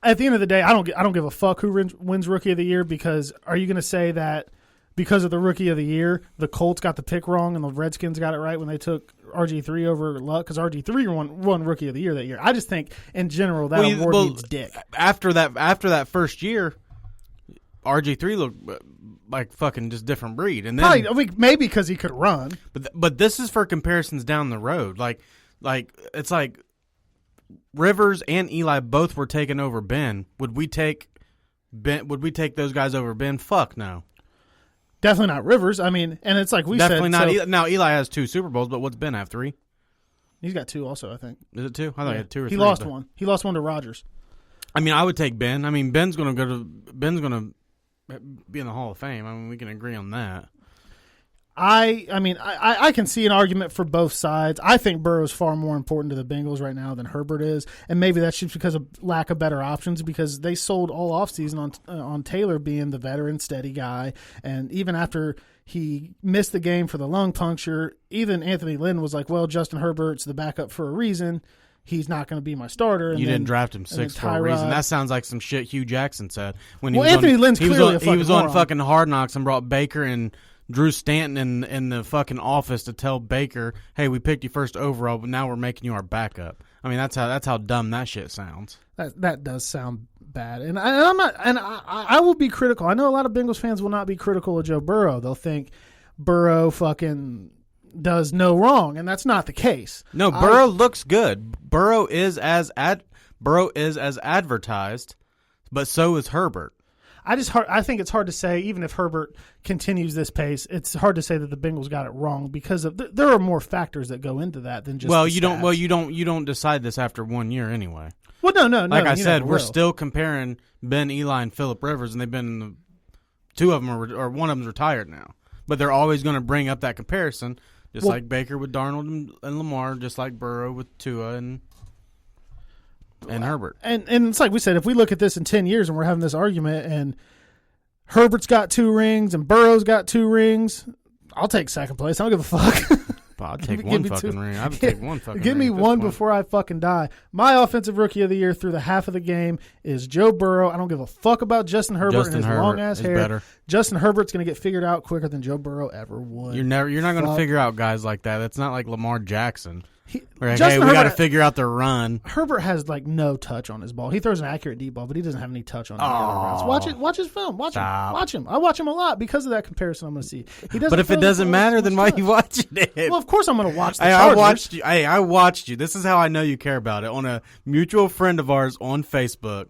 [SPEAKER 1] at the end of the day, I don't give a fuck who wins Rookie of the Year because are you going to say that because of the Rookie of the Year, the Colts got the pick wrong and the Redskins got it right when they took RG3 over Luck? Because RG3 won Rookie of the Year that year. I just think, in general, that award needs dick.
[SPEAKER 2] After that first year, RG3 looked like fucking just different breed. And then
[SPEAKER 1] maybe because he could run.
[SPEAKER 2] But this is for comparisons down the road. Like it's like Rivers and Eli both were taken over Ben. Would we take those guys over Ben? Fuck no.
[SPEAKER 1] Definitely not Rivers. I mean, and it's like we
[SPEAKER 2] definitely
[SPEAKER 1] said.
[SPEAKER 2] Not. Now Eli has 2 Super Bowls, but what's Ben have? 3?
[SPEAKER 1] He's got 2 also, I think.
[SPEAKER 2] Is it 2? I thought he had 2 or 3.
[SPEAKER 1] He lost one. He lost one to Rodgers.
[SPEAKER 2] I mean, I would take Ben. I mean, Ben's going to be in the Hall of Fame. I mean, we can agree on that.
[SPEAKER 1] I can see an argument for both sides. I think Burrow's far more important to the Bengals right now than Herbert is, and maybe that's just because of lack of better options because they sold all offseason on Taylor being the veteran, steady guy, and even after he missed the game for the lung puncture, even Anthony Lynn was like, well, Justin Herbert's the backup for a reason. He's not going to be my starter.
[SPEAKER 2] You didn't draft him 6th for a reason. That sounds like some shit Hugh Jackson said. When
[SPEAKER 1] Anthony Lynn's clearly
[SPEAKER 2] he was on fucking Hard Knocks and brought Baker and Drew Stanton in the fucking office to tell Baker, "Hey, we picked you first overall, but now we're making you our backup." I mean, that's how dumb that shit sounds.
[SPEAKER 1] That does sound bad, and I'm not. And I will be critical. I know a lot of Bengals fans will not be critical of Joe Burrow. They'll think Burrow fucking does no wrong, and that's not the case.
[SPEAKER 2] No, Burrow looks good. Burrow is as advertised, but so is Herbert.
[SPEAKER 1] I think it's hard to say, even if Herbert continues this pace, it's hard to say that the Bengals got it wrong because there are more factors that go into that than just
[SPEAKER 2] you don't decide this after 1 year anyway.
[SPEAKER 1] Well, no.
[SPEAKER 2] Like I said, we're still comparing Ben, Eli, and Phillip Rivers, and they've been 2 of them or one of them's retired now, but they're always going to bring up that comparison, just like Baker with Darnold and Lamar, just like Burrow with Tua and Herbert.
[SPEAKER 1] And it's like we said, if we look at this in 10 years and we're having this argument and Herbert's got 2 rings and Burrow's got 2 rings, I'll take second place. I don't give a fuck.
[SPEAKER 2] I'll take one fucking ring. I would take one fucking ring.
[SPEAKER 1] Give me one before I fucking die. My offensive rookie of the year through the half of the game is Joe Burrow. I don't give a fuck about Justin Herbert and his long-ass hair.
[SPEAKER 2] Better.
[SPEAKER 1] Justin Herbert's going to get figured out quicker than Joe Burrow ever would.
[SPEAKER 2] You're not going to figure out guys like that. It's not like Lamar Jackson. We got to figure out their run.
[SPEAKER 1] Herbert has like no touch on his ball. He throws an accurate deep ball, but he doesn't have any touch on it. Watch his film. Watch him. I watch him a lot because of that comparison. I'm going to see.
[SPEAKER 2] But if it doesn't matter, then why are you watching it?
[SPEAKER 1] Well, of course I'm going to watch the Chargers.
[SPEAKER 2] I watched you. This is how I know you care about it. On a mutual friend of ours on Facebook,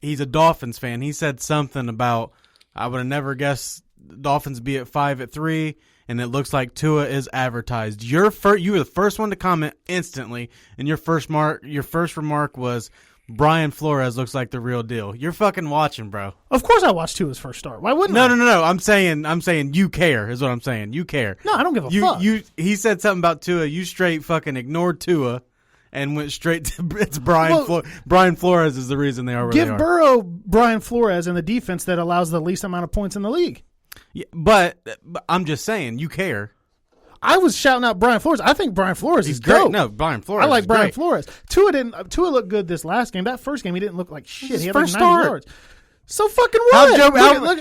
[SPEAKER 2] he's a Dolphins fan. He said something about, I would have never guessed Dolphins be at 5-3. And it looks like Tua is advertised. You were the first one to comment instantly, and your first remark was, Brian Flores looks like the real deal. You're fucking watching, bro.
[SPEAKER 1] Of course I watched Tua's first start. Why wouldn't I?
[SPEAKER 2] No. I'm saying you care is what I'm saying. You care.
[SPEAKER 1] No, I don't give a fuck.
[SPEAKER 2] He said something about Tua. You straight fucking ignored Tua and went straight to it's Brian Flores. Brian Flores is the reason they are where they are.
[SPEAKER 1] Give Burrow Brian Flores and the defense that allows the least amount of points in the league.
[SPEAKER 2] Yeah, but I'm just saying, you care.
[SPEAKER 1] I was shouting out Brian Flores. I think Brian Flores is
[SPEAKER 2] great.
[SPEAKER 1] dope.
[SPEAKER 2] No, Brian Flores.
[SPEAKER 1] I like
[SPEAKER 2] is
[SPEAKER 1] Brian
[SPEAKER 2] great.
[SPEAKER 1] Flores. Tua looked good this last game. That first game, he didn't look like shit. He had like 90 yards. So fucking what?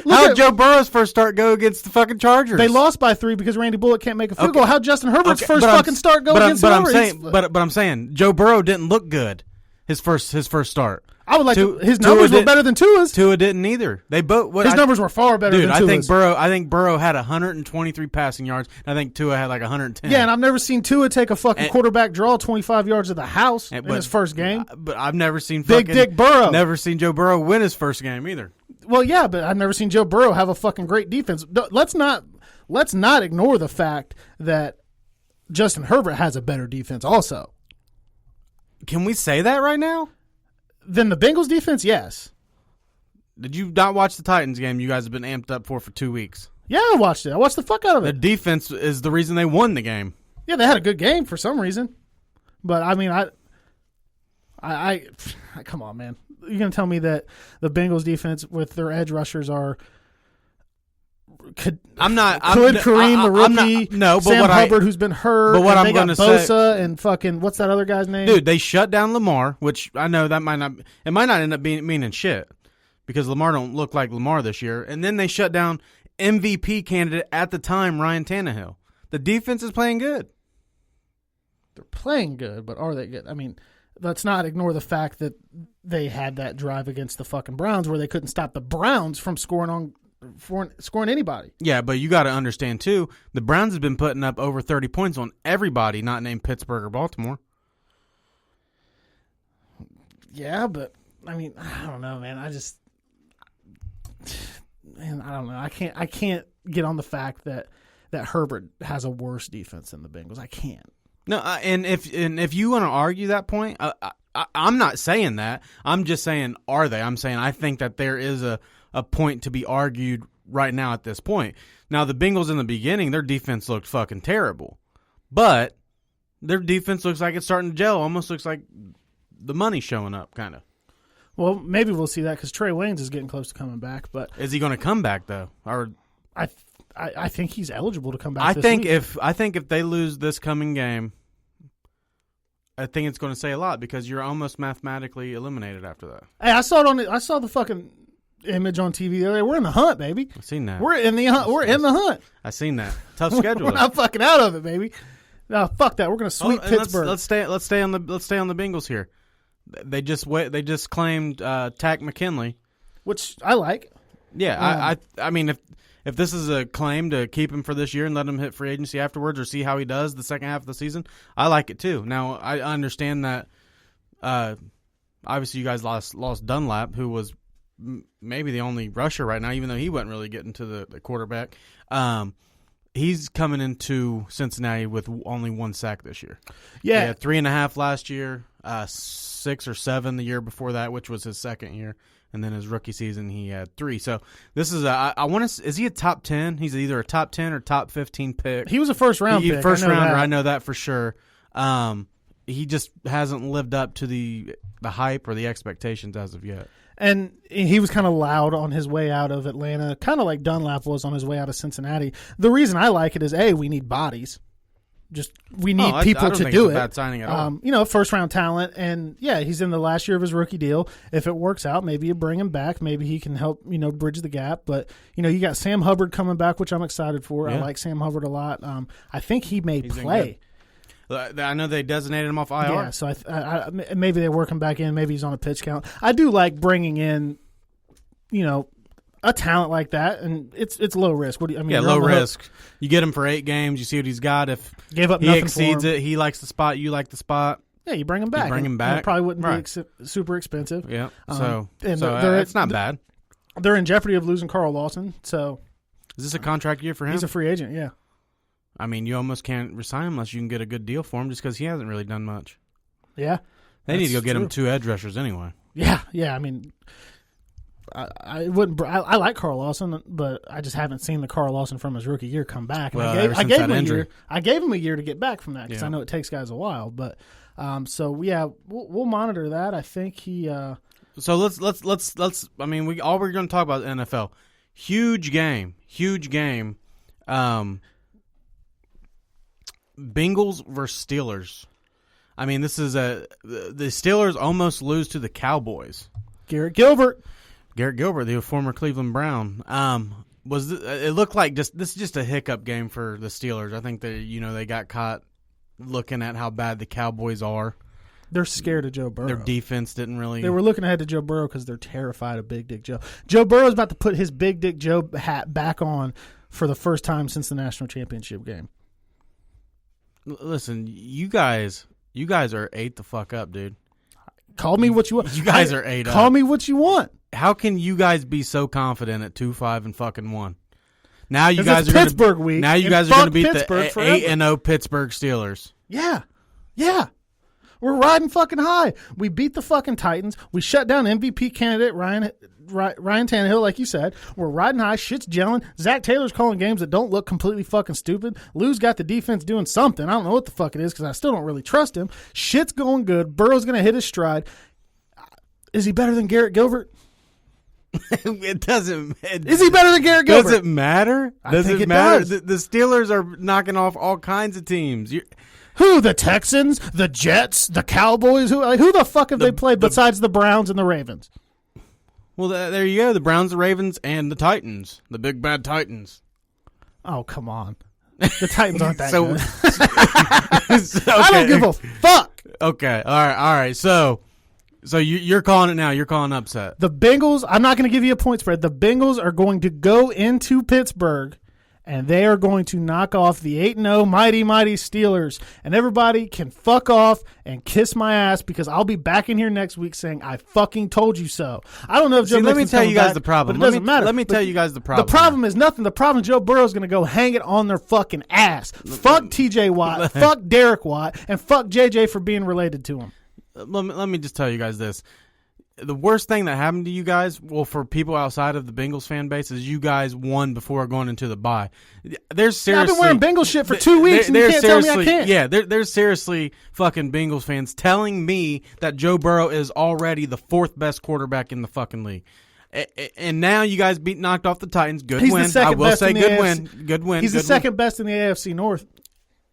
[SPEAKER 2] How'd Joe Burrow's first start go against the fucking Chargers?
[SPEAKER 1] They lost by 3 because Randy Bullock can't make a field goal. How'd Justin Herbert's first fucking start go against Hillary?
[SPEAKER 2] But I'm saying Joe Burrow didn't look good his first start.
[SPEAKER 1] I would like his numbers were better than Tua's.
[SPEAKER 2] Tua didn't either. They both.
[SPEAKER 1] His numbers were far better than Tua's.
[SPEAKER 2] I think Burrow had 123 passing yards. And I think Tua had like 110.
[SPEAKER 1] Yeah, and I've never seen Tua take a fucking quarterback draw 25 yards of the house in his first game.
[SPEAKER 2] But I've never seen
[SPEAKER 1] Big Dick Burrow.
[SPEAKER 2] Never seen Joe Burrow win his first game either.
[SPEAKER 1] Well, yeah, but I've never seen Joe Burrow have a fucking great defense. Let's not ignore the fact that Justin Herbert has a better defense also.
[SPEAKER 2] Can we say that right now?
[SPEAKER 1] Then the Bengals defense, yes.
[SPEAKER 2] Did you not watch the Titans game you guys have been amped up for 2 weeks?
[SPEAKER 1] Yeah, I watched it. I watched the fuck out of it.
[SPEAKER 2] The defense is the reason they won the game.
[SPEAKER 1] Yeah, they had a good game for some reason. But, I mean, I come on, man. You're going to tell me that the Bengals defense with their edge rushers could Kareem the rookie, Sam Hubbard who's been hurt,
[SPEAKER 2] but what I'm
[SPEAKER 1] going to
[SPEAKER 2] say,
[SPEAKER 1] Bosa and fucking what's that other guy's name?
[SPEAKER 2] Dude, they shut down Lamar, which I know that might not end up meaning shit because Lamar don't look like Lamar this year, and then they shut down MVP candidate at the time Ryan Tannehill. The defense is playing good.
[SPEAKER 1] They're playing good, but are they good? I mean, let's not ignore the fact that they had that drive against the fucking Browns where they couldn't stop the Browns from scoring anybody.
[SPEAKER 2] Yeah, but you got to understand, too, the Browns have been putting up over 30 points on everybody not named Pittsburgh or Baltimore.
[SPEAKER 1] Yeah, but, I mean, I don't know, man. I don't know. I can't get on the fact that Herbert has a worse defense than the Bengals. I can't.
[SPEAKER 2] No, and if you want to argue that point, I'm not saying that. I'm just saying, are they? I'm saying I think that there is a point to be argued right now at this point. Now, the Bengals in the beginning, their defense looked fucking terrible. But their defense looks like it's starting to gel. Almost looks like the money's showing up, kind of.
[SPEAKER 1] Well, maybe we'll see that because Trey Waynes is getting close to coming back. But
[SPEAKER 2] is he going to come back, though? Or
[SPEAKER 1] I think he's eligible to come back.
[SPEAKER 2] I think if they lose this coming game, I think it's going to say a lot because you're almost mathematically eliminated after that.
[SPEAKER 1] Hey, I saw the fucking image on TV the other day. We're in the hunt, baby.
[SPEAKER 2] I've seen that.
[SPEAKER 1] We're in the hunt. We're in the hunt.
[SPEAKER 2] I've seen that. Tough schedule.
[SPEAKER 1] We're not fucking out of it, baby. No, fuck that. We're going to sweep Pittsburgh.
[SPEAKER 2] Let's stay on the Bengals here. They just claimed Tack McKinley,
[SPEAKER 1] which I like.
[SPEAKER 2] Yeah, I mean if this is a claim to keep him for this year and let him hit free agency afterwards or see how he does the second half of the season, I like it too. Now I understand that obviously you guys lost Dunlap, who was maybe the only rusher right now, even though he wasn't really getting to the quarterback. He's coming into Cincinnati with only 1 sack this year.
[SPEAKER 1] Yeah,
[SPEAKER 2] he had 3.5 last year, 6 or 7 the year before that, which was his second year. And then his rookie season, he had 3. So this is is he a top 10? He's either a top 10 or top 15 pick.
[SPEAKER 1] He was a first round pick.
[SPEAKER 2] First rounder, I know that for sure. He just hasn't lived up to the hype or the expectations as of yet.
[SPEAKER 1] And he was kind of loud on his way out of Atlanta, kind of like Dunlap was on his way out of Cincinnati. The reason I like it is, A, we need bodies. We need people to do it.
[SPEAKER 2] Bad signing at all.
[SPEAKER 1] First round talent, and yeah, he's in the last year of his rookie deal. If it works out, maybe you bring him back. Maybe he can help bridge the gap. But you got Sam Hubbard coming back, which I'm excited for. Yeah. I like Sam Hubbard a lot. I think he may play.
[SPEAKER 2] I know they designated him off IR.
[SPEAKER 1] Yeah, so I maybe they work him back in. Maybe he's on a pitch count. I do like bringing in, a talent like that, and it's low risk. What do you, I mean?
[SPEAKER 2] Yeah, low risk. You get him for 8 games. You see what he's got. If he exceeds it, he likes the spot. You like the spot.
[SPEAKER 1] Yeah, you bring him back. It probably wouldn't be super expensive.
[SPEAKER 2] Yeah. It's not bad.
[SPEAKER 1] They're in jeopardy of losing Carl Lawson. So,
[SPEAKER 2] is this a contract year for him?
[SPEAKER 1] He's a free agent. Yeah.
[SPEAKER 2] I mean, you almost can't resign him unless you can get a good deal for him, just because he hasn't really done much.
[SPEAKER 1] Yeah.
[SPEAKER 2] They need to go get him 2 edge rushers anyway.
[SPEAKER 1] Yeah. I mean, I wouldn't. I like Carl Lawson, but I just haven't seen the Carl Lawson from his rookie year come back.
[SPEAKER 2] Well,
[SPEAKER 1] I gave him a year. I gave him a year to get back from that because I know it takes guys a while. But we'll monitor that. I think he.
[SPEAKER 2] So let's. I mean, we're going to talk about NFL. Huge game. Bengals versus Steelers. I mean, the Steelers almost lose to the Cowboys.
[SPEAKER 1] Garrett Gilbert,
[SPEAKER 2] the former Cleveland Brown. It looked like this is just a hiccup game for the Steelers. I think they got caught looking at how bad the Cowboys are.
[SPEAKER 1] They're scared of Joe Burrow.
[SPEAKER 2] Their defense didn't really.
[SPEAKER 1] They were looking ahead to Joe Burrow because they're terrified of Big Dick Joe. Joe Burrow's about to put his Big Dick Joe hat back on for the first time since the national championship game.
[SPEAKER 2] Listen, you guys are ate the fuck up, dude.
[SPEAKER 1] Call me what you want.
[SPEAKER 2] You guys are ate up.
[SPEAKER 1] Call me what you want.
[SPEAKER 2] How can you guys be so confident at 2-5-1? Now you
[SPEAKER 1] guys
[SPEAKER 2] are
[SPEAKER 1] Pittsburgh week.
[SPEAKER 2] Now you guys are going to beat the 8-0 Pittsburgh Steelers.
[SPEAKER 1] Yeah. We're riding fucking high. We beat the fucking Titans. We shut down MVP candidate Ryan Tannehill, like you said. We're riding high. Shit's gelling. Zach Taylor's calling games that don't look completely fucking stupid. Lou's got the defense doing something. I don't know what the fuck it is because I still don't really trust him. Shit's going good. Burrow's going to hit his stride. Is he better than Garrett Gilbert?
[SPEAKER 2] It doesn't.
[SPEAKER 1] Is he better than Garrett Gilbert?
[SPEAKER 2] Does it matter?
[SPEAKER 1] Does it matter?
[SPEAKER 2] The Steelers are knocking off all kinds of teams.
[SPEAKER 1] Who? The Texans? The Jets? The Cowboys? Who the fuck have they played besides the Browns and the Ravens?
[SPEAKER 2] Well, there you go. The Browns, the Ravens, and the Titans. The big bad Titans.
[SPEAKER 1] Oh, come on. The Titans aren't that good.
[SPEAKER 2] Okay.
[SPEAKER 1] I don't give a fuck.
[SPEAKER 2] Okay. All right. So you're calling it now. You're calling upset.
[SPEAKER 1] The Bengals, I'm not going to give you a point spread. The Bengals are going to go into Pittsburgh, and they are going to knock off the 8-0 mighty Steelers. And everybody can fuck off and kiss my ass because I'll be back in here next week saying, I fucking told you so. I don't know if Joe
[SPEAKER 2] let me tell you guys the problem.
[SPEAKER 1] But it doesn't matter.
[SPEAKER 2] Let me tell you guys the problem.
[SPEAKER 1] The problem is nothing. The problem is Joe Burrow's going to go hang it on their fucking ass. Fuck TJ Watt, fuck Derek Watt, and fuck JJ for being related to him.
[SPEAKER 2] Let me just tell you guys this. The worst thing that happened to you guys, well, for people outside of the Bengals fan base, is you guys won before going into the bye. There's seriously,
[SPEAKER 1] I've been wearing Bengals shit for 2 weeks, and you can't tell me I can't.
[SPEAKER 2] Yeah, there's seriously fucking Bengals fans telling me that Joe Burrow is already the 4th best quarterback in the fucking league. And now you guys knocked off the Titans. Good win. I will say good win. Good win.
[SPEAKER 1] He's the second best in the AFC North.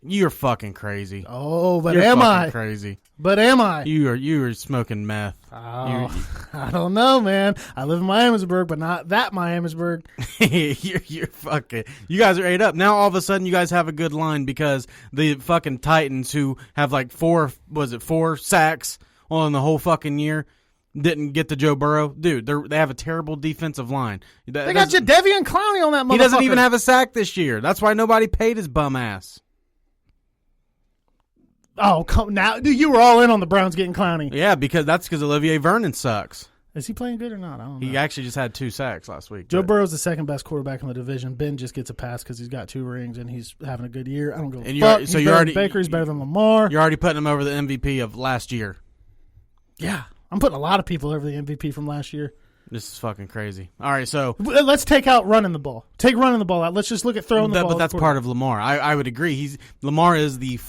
[SPEAKER 2] You're fucking crazy.
[SPEAKER 1] Oh, but
[SPEAKER 2] You're
[SPEAKER 1] am
[SPEAKER 2] fucking
[SPEAKER 1] I?
[SPEAKER 2] Crazy.
[SPEAKER 1] But am I?
[SPEAKER 2] You are smoking meth.
[SPEAKER 1] Oh, I don't know, man. I live in Miamisburg, but not that Miamisburg.
[SPEAKER 2] you're fucking. You guys are ate up. Now all of a sudden you guys have a good line because the fucking Titans, who have like 4 sacks on the whole fucking year, didn't get to Joe Burrow. Dude, they have a terrible defensive line.
[SPEAKER 1] They got Jadeveon Clowney on that motherfucker.
[SPEAKER 2] He doesn't even have a sack this year. That's why nobody paid his bum ass.
[SPEAKER 1] Oh, come now. Dude, you were all in on the Browns getting Clowney.
[SPEAKER 2] Yeah, because Olivier Vernon sucks.
[SPEAKER 1] Is he playing good or not? I don't know.
[SPEAKER 2] He actually just had 2 sacks last week.
[SPEAKER 1] Joe Burrow's the second best quarterback in the division. Ben just gets a pass because he's got 2 rings and he's having a good year. I don't go. Fuck. So you're already Baker. He's better than Lamar.
[SPEAKER 2] You're already putting him over the MVP of last year.
[SPEAKER 1] Yeah, I'm putting a lot of people over the MVP from last year.
[SPEAKER 2] This is fucking crazy. All right, so
[SPEAKER 1] let's take out running the ball. Take running the ball out. Let's just look at throwing the ball.
[SPEAKER 2] But that's part of Lamar. I would agree. Lamar is the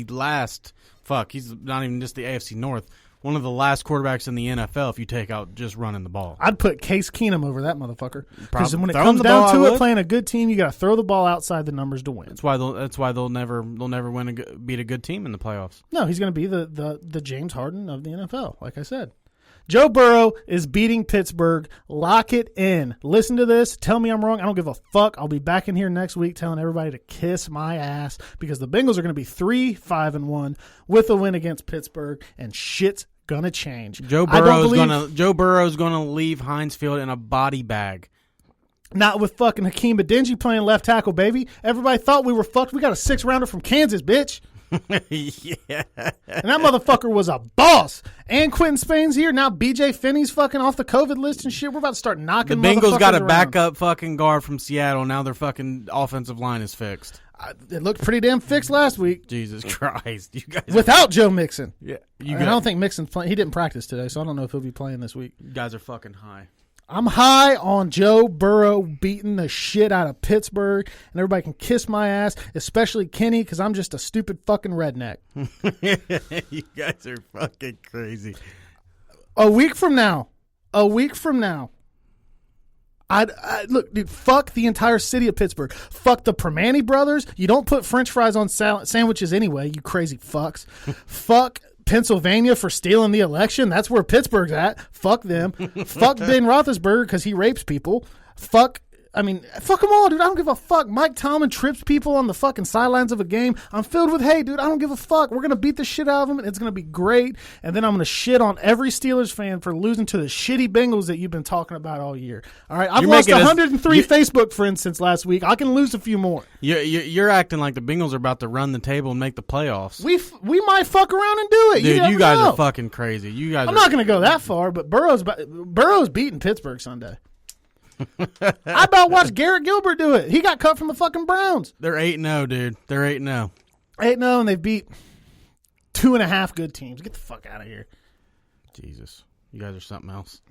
[SPEAKER 2] last. Fuck, he's not even just the AFC North. One of the last quarterbacks in the NFL if you take out just running the ball.
[SPEAKER 1] I'd put Case Keenum over that motherfucker. Because when it comes down to it, playing a good team, you got to throw the ball outside the numbers to win.
[SPEAKER 2] That's why they'll never beat a good team in the playoffs.
[SPEAKER 1] No, he's going to be the James Harden of the NFL, like I said. Joe Burrow is beating Pittsburgh. Lock it in. Listen to this. Tell me I'm wrong. I don't give a fuck. I'll be back in here next week telling everybody to kiss my ass because the Bengals are going to be 3-5-1 with a win against Pittsburgh, and shit's going to change.
[SPEAKER 2] Joe Burrow's going to leave Heinz Field in a body bag.
[SPEAKER 1] Not with fucking Hakeem Adeniji playing left tackle, baby. Everybody thought we were fucked. We got a 6-rounder from Kansas, bitch.
[SPEAKER 2] Yeah.
[SPEAKER 1] And that motherfucker was a boss. And Quentin Spain's here. Now BJ Finney's fucking off the COVID list and shit. We're about to start knocking
[SPEAKER 2] the Bengals got a
[SPEAKER 1] around.
[SPEAKER 2] backup fucking guard from Seattle. Now their fucking offensive line is fixed.
[SPEAKER 1] It looked pretty damn fixed last week.
[SPEAKER 2] Jesus Christ. You guys
[SPEAKER 1] without Joe Mixon.
[SPEAKER 2] Yeah.
[SPEAKER 1] I don't think Mixon's playing. He didn't practice today, so I don't know if he'll be playing this week.
[SPEAKER 2] You guys are fucking high.
[SPEAKER 1] I'm high on Joe Burrow beating the shit out of Pittsburgh, and everybody can kiss my ass, especially Kenny, because I'm just a stupid fucking redneck.
[SPEAKER 2] You guys are fucking crazy.
[SPEAKER 1] A week from now, Look, dude, fuck the entire city of Pittsburgh. Fuck the Permane brothers. You don't put French fries on sandwiches anyway, you crazy fucks. Fuck Pennsylvania for stealing the election. That's where Pittsburgh's at. Fuck them. Fuck Ben Roethlisberger because he rapes people. Fuck them all, dude. I don't give a fuck. Mike Tomlin trips people on the fucking sidelines of a game. I'm filled with hate, dude. I don't give a fuck. We're going to beat the shit out of them, and it's going to be great. And then I'm going to shit on every Steelers fan for losing to the shitty Bengals that you've been talking about all year. All right? I've lost 103 Facebook friends since last week. I can lose a few more.
[SPEAKER 2] You're acting like the Bengals are about to run the table and make the playoffs.
[SPEAKER 1] We might fuck around and do it.
[SPEAKER 2] Dude, you guys are fucking crazy. I'm
[SPEAKER 1] not going to go that far, but Burrow's beating Pittsburgh Sunday. I about watched Garrett Gilbert do it. He got cut from the fucking Browns.
[SPEAKER 2] They're 8-0, dude. They're 8-0.
[SPEAKER 1] 8-0, and they beat 2.5 good teams. Get the fuck out of here.
[SPEAKER 2] Jesus. You guys are something else.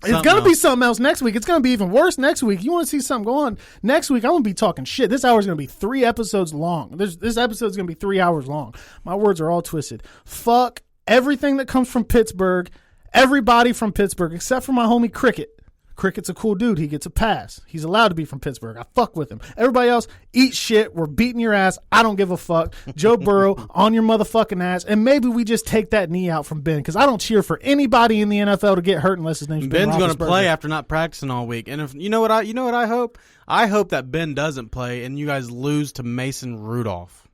[SPEAKER 1] It's going to be something else next week. It's going to be even worse next week. You want to see something go on? Next week, I'm going to be talking shit. This hour is going to be 3 episodes long. This episode is going to be 3 hours long. My words are all twisted. Fuck everything that comes from Pittsburgh, everybody from Pittsburgh, except for my homie Cricket. Cricket's a cool dude. He gets a pass. He's allowed to be from Pittsburgh. I fuck with him. Everybody else, eat shit. We're beating your ass. I don't give a fuck. Joe Burrow, on your motherfucking ass. And maybe we just take that knee out from Ben, because I don't cheer for anybody in the NFL to get hurt unless his name's Ben.
[SPEAKER 2] Ben's going to play after not practicing all week. And if you know what I hope? I hope that Ben doesn't play and you guys lose to Mason Rudolph.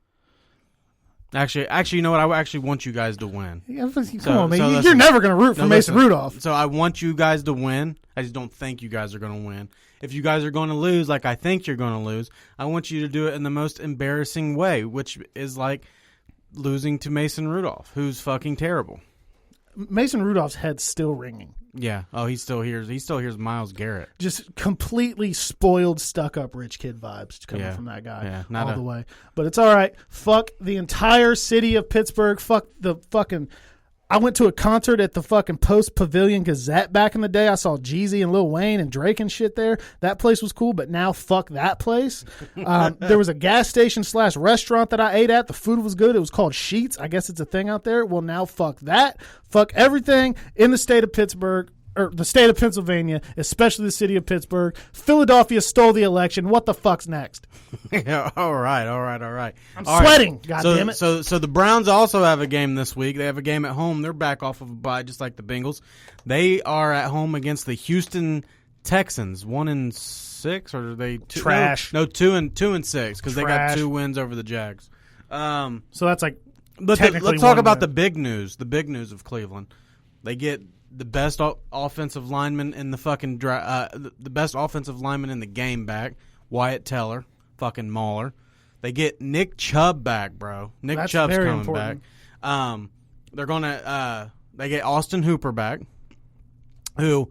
[SPEAKER 2] Actually, you know what? I actually want you guys to win.
[SPEAKER 1] Yeah, come on, man. You're never going to root for Mason Rudolph.
[SPEAKER 2] So I want you guys to win. I just don't think you guys are going to win. If you guys are going to lose like I think you're going to lose, I want you to do it in the most embarrassing way, which is like losing to Mason Rudolph, who's fucking terrible.
[SPEAKER 1] Mason Rudolph's head's still ringing.
[SPEAKER 2] Yeah. Oh, he still hears Myles Garrett.
[SPEAKER 1] Just completely spoiled, stuck-up rich kid vibes coming from that guy all the way. But it's all right. Fuck the entire city of Pittsburgh. Fuck the fucking... I went to a concert at the fucking Post Pavilion Gazette back in the day. I saw Jeezy and Lil Wayne and Drake and shit there. That place was cool, but now fuck that place. There was a gas station / restaurant that I ate at. The food was good. It was called Sheets. I guess it's a thing out there. Well, now fuck that. Fuck everything in the state of Pittsburgh. Or the state of Pennsylvania, especially the city of Pittsburgh. Philadelphia stole the election. What the fuck's next?
[SPEAKER 2] Yeah, all right.
[SPEAKER 1] I'm sweating. God damn it.
[SPEAKER 2] So the Browns also have a game this week. They have a game at home. They're back off of a bye, just like the Bengals. They are at home against the Houston Texans. 1-6, or are they two?
[SPEAKER 1] Trash.
[SPEAKER 2] No, 2-6 because they got 2 wins over the Jags.
[SPEAKER 1] So that's like.
[SPEAKER 2] Let's talk about the big news. The big news of Cleveland. They get the best offensive lineman in the fucking the best offensive lineman in the game back, Wyatt Teller, fucking Mauler. They get Nick Chubb back, bro. Chubb's coming
[SPEAKER 1] important.
[SPEAKER 2] back. They're gonna they get Austin Hooper back, who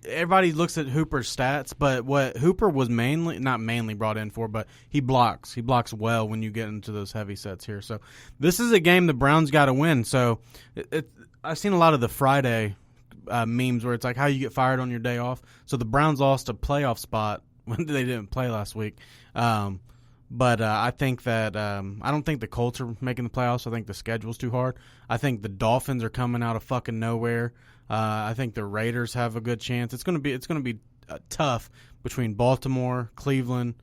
[SPEAKER 2] everybody looks at Hooper's stats, but what Hooper was not mainly brought in for, but he blocks well when you get into those heavy sets here. So this is a game the Browns got to win. So I've seen a lot of the Friday memes where it's like how you get fired on your day off. So the Browns lost a playoff spot when they didn't play last week. But I think that I don't think the Colts are making the playoffs. I think the schedule's too hard. I think the Dolphins are coming out of fucking nowhere. I think the Raiders have a good chance. It's going to be tough between Baltimore, Cleveland,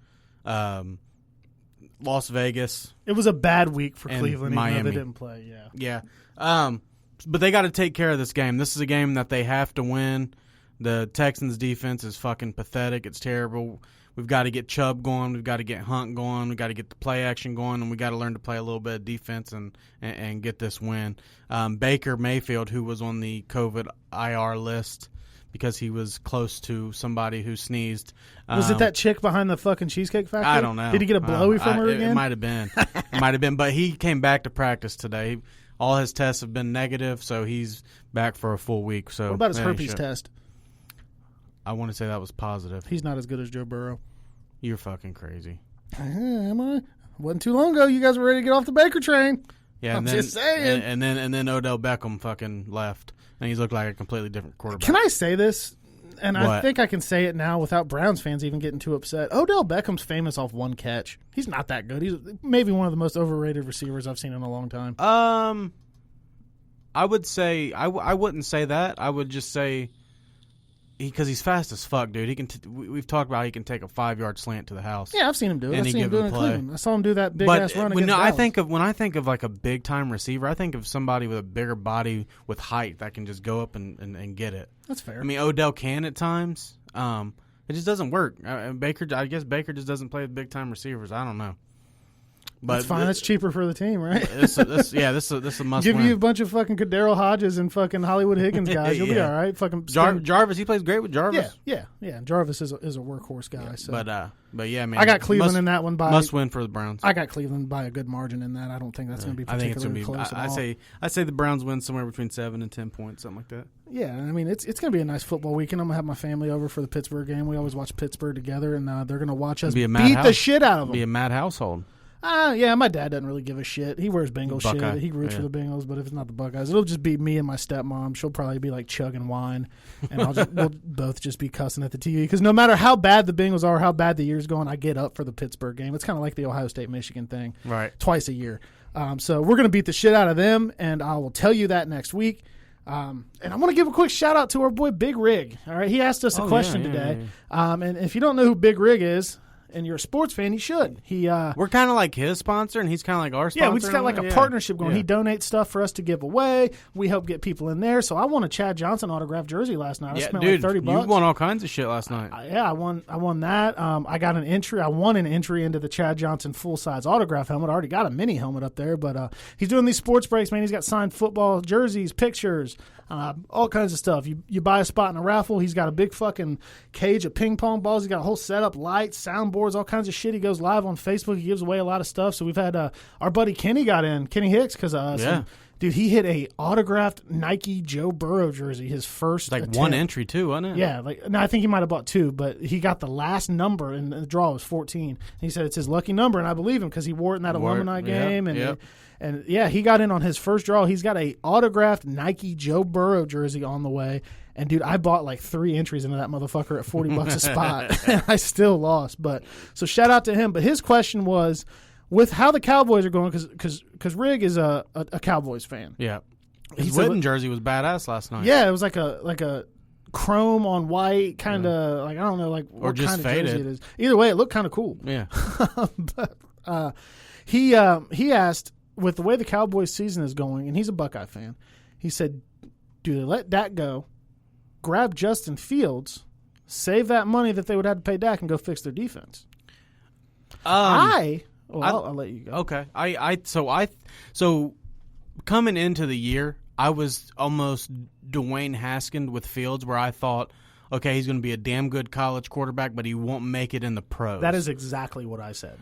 [SPEAKER 2] Las Vegas.
[SPEAKER 1] It was a bad week for Cleveland.
[SPEAKER 2] Miami.
[SPEAKER 1] Even though they didn't play.
[SPEAKER 2] Yeah. But they got to take care of this game. This is a game that they have to win. The Texans' defense is fucking pathetic. It's terrible. We've got to get Chubb going. We've got to get Hunt going. We've got to get the play action going, and we got to learn to play a little bit of defense and get this win. Baker Mayfield, who was on the COVID IR list because he was close to somebody who sneezed.
[SPEAKER 1] Was it that chick behind the fucking Cheesecake Factory?
[SPEAKER 2] I don't know.
[SPEAKER 1] Did he get a blowy from her again?
[SPEAKER 2] It might have been. But he came back to practice today. All his tests have been negative, so he's back for a full week. So
[SPEAKER 1] what about his herpes test?
[SPEAKER 2] I want to say that was positive.
[SPEAKER 1] He's not as good as Joe Burrow.
[SPEAKER 2] You're fucking crazy.
[SPEAKER 1] Am I? Wasn't too long ago. You guys were ready to get off the Baker train.
[SPEAKER 2] Yeah,
[SPEAKER 1] I'm just saying.
[SPEAKER 2] And then Odell Beckham fucking left, and he's looked like a completely different quarterback.
[SPEAKER 1] Can I say this? And I think I can say it now without Browns fans even getting too upset. Odell Beckham's famous off one catch. He's not that good. He's maybe one of the most overrated receivers I've seen in a long time.
[SPEAKER 2] I would say I wouldn't say that. I would just say because he's fast as fuck, dude. He can. We've talked about how he can take a 5-yard slant to the house.
[SPEAKER 1] Yeah, I've seen him do it. I've seen him do it in Cleveland. I saw him do that big ass run against Dallas.
[SPEAKER 2] When I think of like a big time receiver, I think of somebody with a bigger body with height that can just go up and get it.
[SPEAKER 1] That's fair.
[SPEAKER 2] I mean, Odell can at times. It just doesn't work. I guess Baker just doesn't play with big time receivers. I don't know. But
[SPEAKER 1] that's fine. That's cheaper for the team, right?
[SPEAKER 2] This is a must
[SPEAKER 1] Give
[SPEAKER 2] win.
[SPEAKER 1] you a bunch of fucking Kadarius Hodges and fucking Hollywood Higgins guys. You'll be all right. Fucking
[SPEAKER 2] Jarvis, he plays great with Jarvis.
[SPEAKER 1] Yeah. Jarvis is a workhorse guy.
[SPEAKER 2] Yeah,
[SPEAKER 1] so.
[SPEAKER 2] But yeah, man.
[SPEAKER 1] I got Cleveland in that one by
[SPEAKER 2] must win for the Browns.
[SPEAKER 1] I got Cleveland by a good margin in that. I don't think that's going to be particularly close at all.
[SPEAKER 2] I say the Browns win somewhere between 7 and 10 points, something like that.
[SPEAKER 1] Yeah, I mean it's going to be a nice football weekend. I'm going to have my family over for the Pittsburgh game. We always watch Pittsburgh together, and they're going to watch us beat the shit out of them.
[SPEAKER 2] Be a mad household.
[SPEAKER 1] Yeah, my dad doesn't really give a shit. He wears Bengals
[SPEAKER 2] Buckeye.
[SPEAKER 1] shit. He roots for the Bengals, but if it's not the Buckeyes, it'll just be me and my stepmom. She'll probably be like chugging wine, and we'll both just be cussing at the TV. Because no matter how bad the Bengals are, how bad the year's going, I get up for the Pittsburgh game. It's kind of like the Ohio State-Michigan thing.
[SPEAKER 2] Right.
[SPEAKER 1] Twice a year. So we're going to beat the shit out of them, and I will tell you that next week. And I want to give a quick shout-out to our boy Big Rig. All right, he asked us a question today. Yeah. And if you don't know who Big Rig is, and you're a sports fan, you should.
[SPEAKER 2] We're kind of like his sponsor, and he's kind of like our sponsor.
[SPEAKER 1] Yeah, we just got like a partnership going. Yeah. He donates stuff for us to give away. We help get people in there. So I won a Chad Johnson autographed jersey last night. I spent like $30.
[SPEAKER 2] You won all kinds of shit last night.
[SPEAKER 1] I won that. I got an entry. I won an entry into the Chad Johnson full-size autograph helmet. I already got a mini helmet up there, but he's doing these sports breaks, man. He's got signed football jerseys, pictures, all kinds of stuff. You buy a spot in a raffle. He's got a big fucking cage of ping pong balls. He's got a whole setup, lights, soundboards, all kinds of shit. He goes live on Facebook. He gives away a lot of stuff. So we've had our buddy Kenny got in, Kenny Hicks, because dude, he hit a autographed Nike Joe Burrow jersey. His first
[SPEAKER 2] like
[SPEAKER 1] attempt.
[SPEAKER 2] One entry too, wasn't it?
[SPEAKER 1] Yeah, I think he might have bought 2, but he got the last number, and the draw was 14. And he said it's his lucky number, and I believe him because he wore it in that alumni game, and he got in on his first draw. He's got a autographed Nike Joe Burrow jersey on the way. And, dude, I bought like 3 entries into that motherfucker at $40 a spot. And I still lost. But so shout out to him. But his question was, with how the Cowboys are going, because Rig is a Cowboys fan.
[SPEAKER 2] Yeah. His Witten jersey was badass last night.
[SPEAKER 1] Yeah, it was like a chrome on white kind of, like, I don't know, like what
[SPEAKER 2] just
[SPEAKER 1] kind of
[SPEAKER 2] faded.
[SPEAKER 1] jersey it is. Either way, it looked kind of cool.
[SPEAKER 2] Yeah.
[SPEAKER 1] But he asked, with the way the Cowboys season is going, and he's a Buckeye fan, he said, do they let Dak go, grab Justin Fields, save that money that they would have to pay Dak, and go fix their defense? I'll let you go.
[SPEAKER 2] Okay. So coming into the year, I was almost Dwayne Haskins with Fields, where I thought, okay, he's going to be a damn good college quarterback, but he won't make it in the pros.
[SPEAKER 1] That is exactly what I said.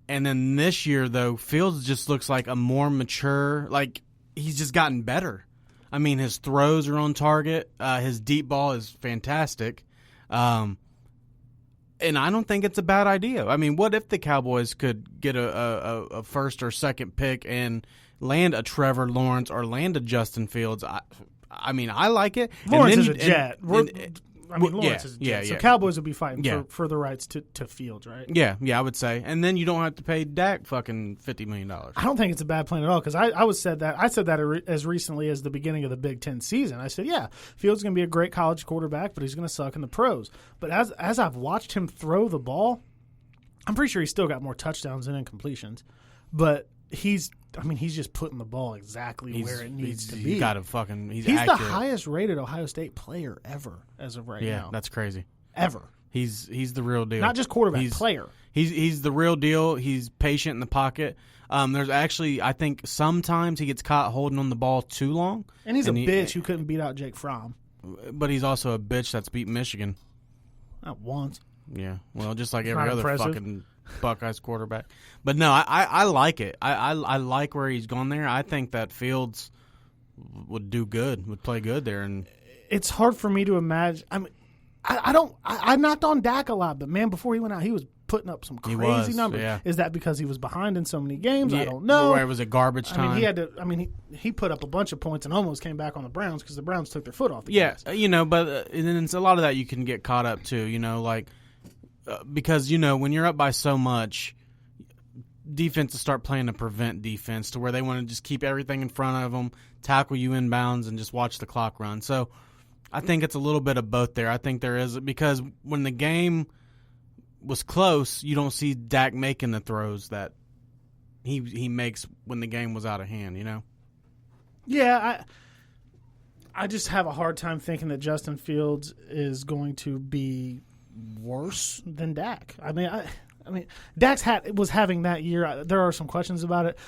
[SPEAKER 2] And then this year, though, Fields just looks like a more mature, like he's just gotten better. I mean, his throws are on target. His deep ball is fantastic. And I don't think it's a bad idea. I mean, what if the Cowboys could get a first or second pick and land a Trevor Lawrence or land a Justin Fields? I mean, I like it.
[SPEAKER 1] Lawrence is a jet. Lawrence is a jet.
[SPEAKER 2] Yeah.
[SPEAKER 1] So Cowboys would be fighting for the rights to Fields, right?
[SPEAKER 2] Yeah, I would say. And then you don't have to pay Dak fucking $50 million.
[SPEAKER 1] I don't think it's a bad plan at all, because I said that as recently as the beginning of the Big Ten season. I said, yeah, Fields is going to be a great college quarterback, but he's going to suck in the pros. But as I've watched him throw the ball, I'm pretty sure he's still got more touchdowns than incompletions. But he's just putting the ball exactly where it needs to be.
[SPEAKER 2] He's got a fucking. He's
[SPEAKER 1] the highest rated Ohio State player ever as of right now.
[SPEAKER 2] Yeah, that's crazy.
[SPEAKER 1] Ever.
[SPEAKER 2] He's the real deal.
[SPEAKER 1] Not just quarterback, player.
[SPEAKER 2] He's the real deal. He's patient in the pocket. There's actually, I think sometimes he gets caught holding on the ball too long.
[SPEAKER 1] And he's a bitch who couldn't beat out Jake Fromm.
[SPEAKER 2] But he's also a bitch that's beat Michigan.
[SPEAKER 1] Not once.
[SPEAKER 2] Yeah, well, just like every other fucking Buckeyes quarterback. But no, I like it. I like where he's gone there. I think that Fields would do good, would play good there. And
[SPEAKER 1] it's hard for me to imagine. I mean, I knocked on Dak a lot, but man, before he went out, he was putting up some crazy numbers.
[SPEAKER 2] Yeah.
[SPEAKER 1] Is that because he was behind in so many games? I don't know.
[SPEAKER 2] Or it was a garbage time.
[SPEAKER 1] He put up a bunch of points and almost came back on the Browns because the Browns took their foot off the gas.
[SPEAKER 2] But and then it's a lot of that you can get caught up to. Because when you're up by so much, defenses start playing a prevent defense to where they want to just keep everything in front of them, tackle you inbounds, and just watch the clock run. So I think it's a little bit of both there. I think there is, because when the game was close, you don't see Dak making the throws that he makes when the game was out of hand, you know?
[SPEAKER 1] Yeah, I just have a hard time thinking that Justin Fields is going to be worse than Dak. I mean, Dak's was having that year. There are some questions about it.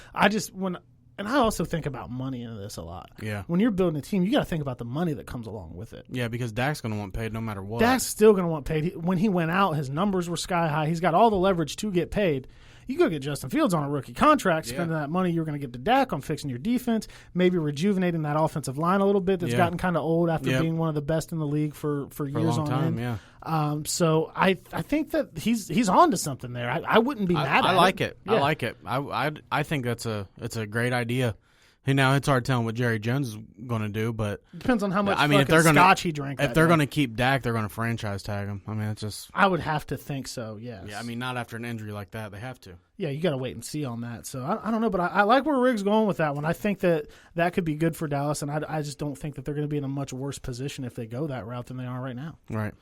[SPEAKER 1] And I also think about money in this a lot.
[SPEAKER 2] Yeah.
[SPEAKER 1] When you're building a team, you got to think about the money that comes along with it.
[SPEAKER 2] Yeah, because Dak's going to want paid no matter what.
[SPEAKER 1] Dak's still going to want paid. When he went out, his numbers were sky high. He's got all the leverage to get paid. You go get Justin Fields on a rookie contract, spending that money you're going to get to Dak on fixing your defense, maybe rejuvenating that offensive line a little bit that's gotten kind of old after being one of the best in the league for years on end.
[SPEAKER 2] Yeah.
[SPEAKER 1] So I think that he's on to something there. I wouldn't be mad at it.
[SPEAKER 2] I like it.
[SPEAKER 1] Yeah.
[SPEAKER 2] I like it. I think it's a great idea. And now it's hard telling what Jerry Jones is going to do, but
[SPEAKER 1] depends on how much
[SPEAKER 2] scotch
[SPEAKER 1] he drank.
[SPEAKER 2] If they're going to keep Dak, they're going to franchise tag him. I mean, it's just.
[SPEAKER 1] I would have to think so. Yes.
[SPEAKER 2] Yeah. I mean, not after an injury like that. They have to.
[SPEAKER 1] Yeah, you got to wait and see on that. So I don't know, but I like where Riggs going with that one. I think that could be good for Dallas, and I just don't think that they're going to be in a much worse position if they go that route than they are right now.
[SPEAKER 2] Right.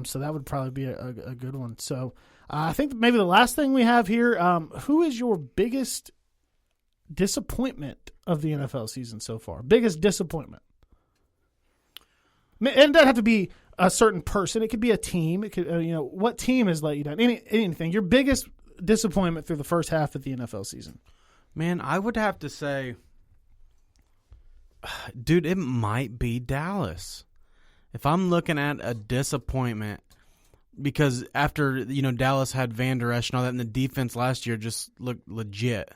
[SPEAKER 1] So that would probably be a good one. So I think maybe the last thing we have here, who is your biggest disappointment of the NFL season so far? Biggest disappointment. And it doesn't have to be a certain person. It could be a team. It could, what team has let you down? Anything. Your biggest disappointment through the first half of the NFL season.
[SPEAKER 2] Man, I would have to say, dude, it might be Dallas. If I'm looking at a disappointment, because after, Dallas had Van Der Esch and all that, and the defense last year just looked legit.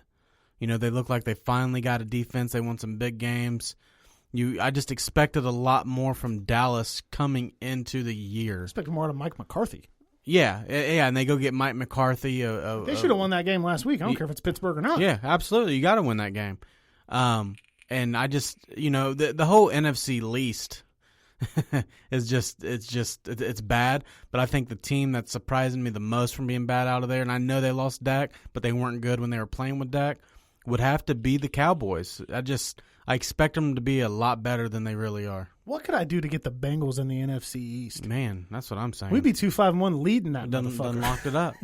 [SPEAKER 2] They look like they finally got a defense. They won some big games. I just expected a lot more from Dallas coming into the year.
[SPEAKER 1] Expected more out of Mike McCarthy.
[SPEAKER 2] Yeah, and they go get Mike McCarthy.
[SPEAKER 1] They should have won that game last week. I don't care if it's Pittsburgh or not.
[SPEAKER 2] Yeah, absolutely. You got to win that game. And I just, the whole NFC least is it's bad. But I think the team that's surprising me the most from being bad out of there, and I know they lost Dak, but they weren't good when they were playing with Dak, would have to be the Cowboys. I expect them to be a lot better than they really are.
[SPEAKER 1] What could I do to get the Bengals in the NFC East?
[SPEAKER 2] Man, that's what I'm saying.
[SPEAKER 1] We'd be 2-5-1 leading that motherfucker.
[SPEAKER 2] Done locked it up.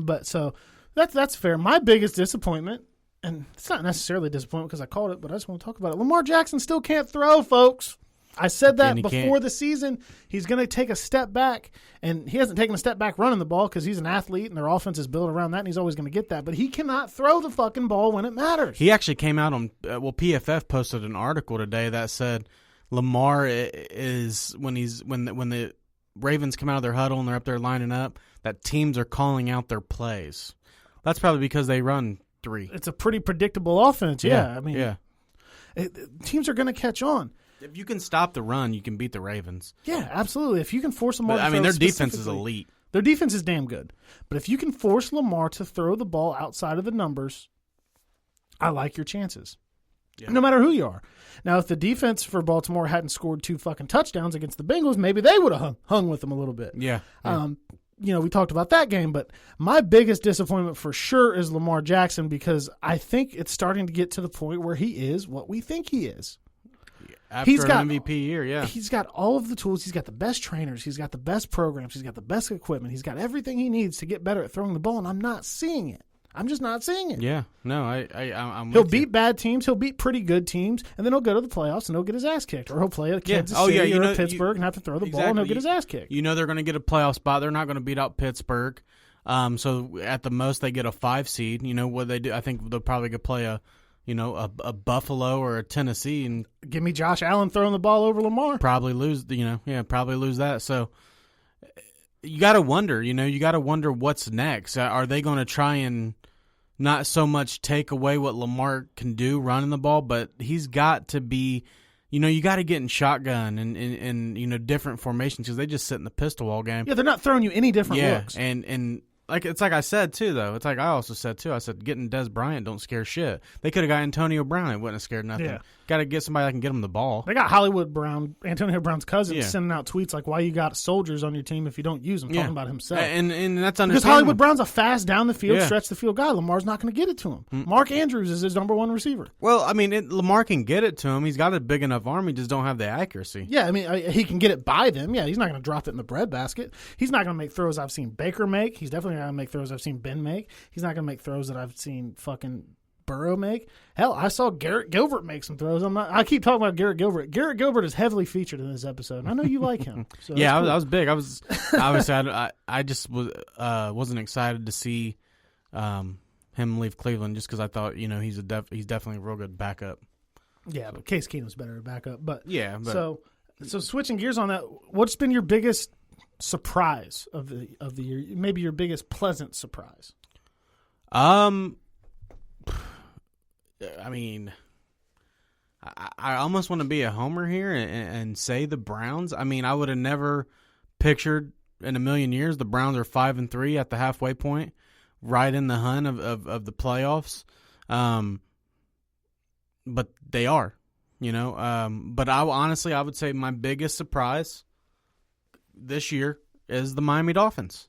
[SPEAKER 1] But so that's fair. My biggest disappointment, and it's not necessarily a disappointment because I called it, but I just want to talk about it. Lamar Jackson still can't throw, folks. I said that before the season. He's going to take a step back, and he hasn't taken a step back running the ball because he's an athlete, and their offense is built around that, and he's always going to get that. But he cannot throw the fucking ball when it matters.
[SPEAKER 2] He actually came out on PFF posted an article today that said Lamar is when the Ravens come out of their huddle and they're up there lining up, that teams are calling out their plays. That's probably because they run 3.
[SPEAKER 1] It's a pretty predictable offense. Yeah. I mean, teams are going to catch on.
[SPEAKER 2] If you can stop the run, you can beat the Ravens.
[SPEAKER 1] Yeah, absolutely. If you can force Lamar to
[SPEAKER 2] throw, their defense is elite.
[SPEAKER 1] Their defense is damn good. But if you can force Lamar to throw the ball outside of the numbers, I like your chances. Yeah. No matter who you are. Now, if the defense for Baltimore hadn't scored 2 fucking touchdowns against the Bengals, maybe they would have hung with them a little bit.
[SPEAKER 2] Yeah.
[SPEAKER 1] We talked about that game, but my biggest disappointment for sure is Lamar Jackson, because I think it's starting to get to the point where he is what we think he is.
[SPEAKER 2] After an MVP year, yeah.
[SPEAKER 1] He's got all of the tools. He's got the best trainers. He's got the best programs. He's got the best equipment. He's got everything he needs to get better at throwing the ball, and I'm not seeing it. I'm just not seeing it.
[SPEAKER 2] Yeah, no, I'm
[SPEAKER 1] He'll beat bad teams. He'll beat pretty good teams, and then he'll go to the playoffs and he'll get his ass kicked. Or he'll play at Kansas City or Pittsburgh and have to throw the ball, and he'll get his ass kicked.
[SPEAKER 2] They're going to get a playoff spot. They're not going to beat out Pittsburgh. So at the most, they get a 5 seed. What they do, I think they'll probably go play a Buffalo or a Tennessee, and
[SPEAKER 1] give me Josh Allen throwing the ball over Lamar.
[SPEAKER 2] Probably lose, probably lose that. So you got to wonder, what's next. Are they going to try and not so much take away what Lamar can do running the ball, but he's got to be, you got to get in shotgun and different formations, because they just sit in the pistol all game.
[SPEAKER 1] Yeah, they're not throwing you any different looks.
[SPEAKER 2] And it's like I said too, though. It's like I also said too. I said getting Des Bryant don't scare shit. They could have got Antonio Brown. It wouldn't have scared nothing.
[SPEAKER 1] Yeah.
[SPEAKER 2] Got to get somebody that can get him the ball.
[SPEAKER 1] They got Hollywood Brown, Antonio Brown's cousin, sending out tweets like, "Why you got soldiers on your team if you don't use them?" Talking about himself,
[SPEAKER 2] and that's understandable.
[SPEAKER 1] Because Hollywood Brown's a fast down the field, stretch the field guy. Lamar's not going to get it to him. Mark Andrews is his number one receiver.
[SPEAKER 2] Well, I mean, Lamar can get it to him. He's got a big enough arm. He just don't have the accuracy.
[SPEAKER 1] Yeah, I mean, he can get it by them. Yeah, he's not going to drop it in the breadbasket. He's not going to make throws I've seen Baker make. He's definitely not going to make throws I've seen Ben make. He's not going to make throws that I've seen fucking Burrow make. Hell, I saw Garrett Gilbert make some throws. I keep talking about Garrett Gilbert. Garrett Gilbert is heavily featured in this episode, and I know you like him. So
[SPEAKER 2] yeah,
[SPEAKER 1] cool.
[SPEAKER 2] I was big. I was obviously I just wasn't excited to see him leave Cleveland just because I thought he's definitely a real good backup.
[SPEAKER 1] Yeah, but Case Keenum's better at backup. But so switching gears on that, what's been your biggest surprise of the year? Maybe your biggest pleasant surprise.
[SPEAKER 2] I mean, I almost want to be a homer here and say the Browns. I mean, I would have never pictured in a million years the Browns are 5-3 at the halfway point, right in the hunt of the playoffs. But they are, But I would say my biggest surprise this year is the Miami Dolphins,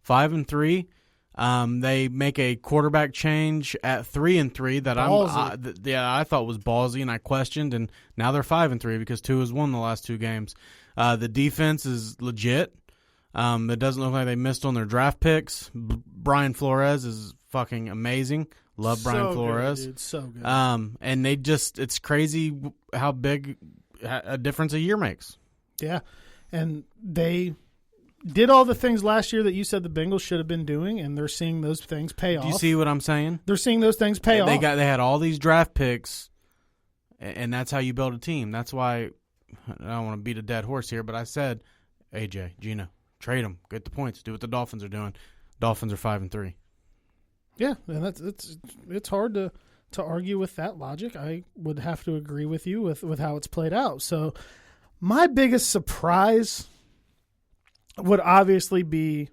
[SPEAKER 2] 5-3. They make a quarterback change at 3-3 that I thought was ballsy and I questioned, and now they're 5-3 because Tua has won the last two games. The defense is legit. It doesn't look like they missed on their draft picks. Brian Flores is fucking amazing. Love Brian Flores.
[SPEAKER 1] Good, dude. So good.
[SPEAKER 2] And it's crazy how big a difference a year makes.
[SPEAKER 1] Yeah, and they did all the things last year that you said the Bengals should have been doing, and they're seeing those things pay off.
[SPEAKER 2] Do you see what I'm saying?
[SPEAKER 1] They're seeing those things pay off.
[SPEAKER 2] They had all these draft picks, and that's how you build a team. That's why I don't want to beat a dead horse here, but I said, AJ, Gino, trade them, get the points, do what the Dolphins are doing. Dolphins are 5-3.
[SPEAKER 1] Yeah, and it's hard to argue with that logic. I would have to agree with you with how it's played out. So my biggest surprise would obviously be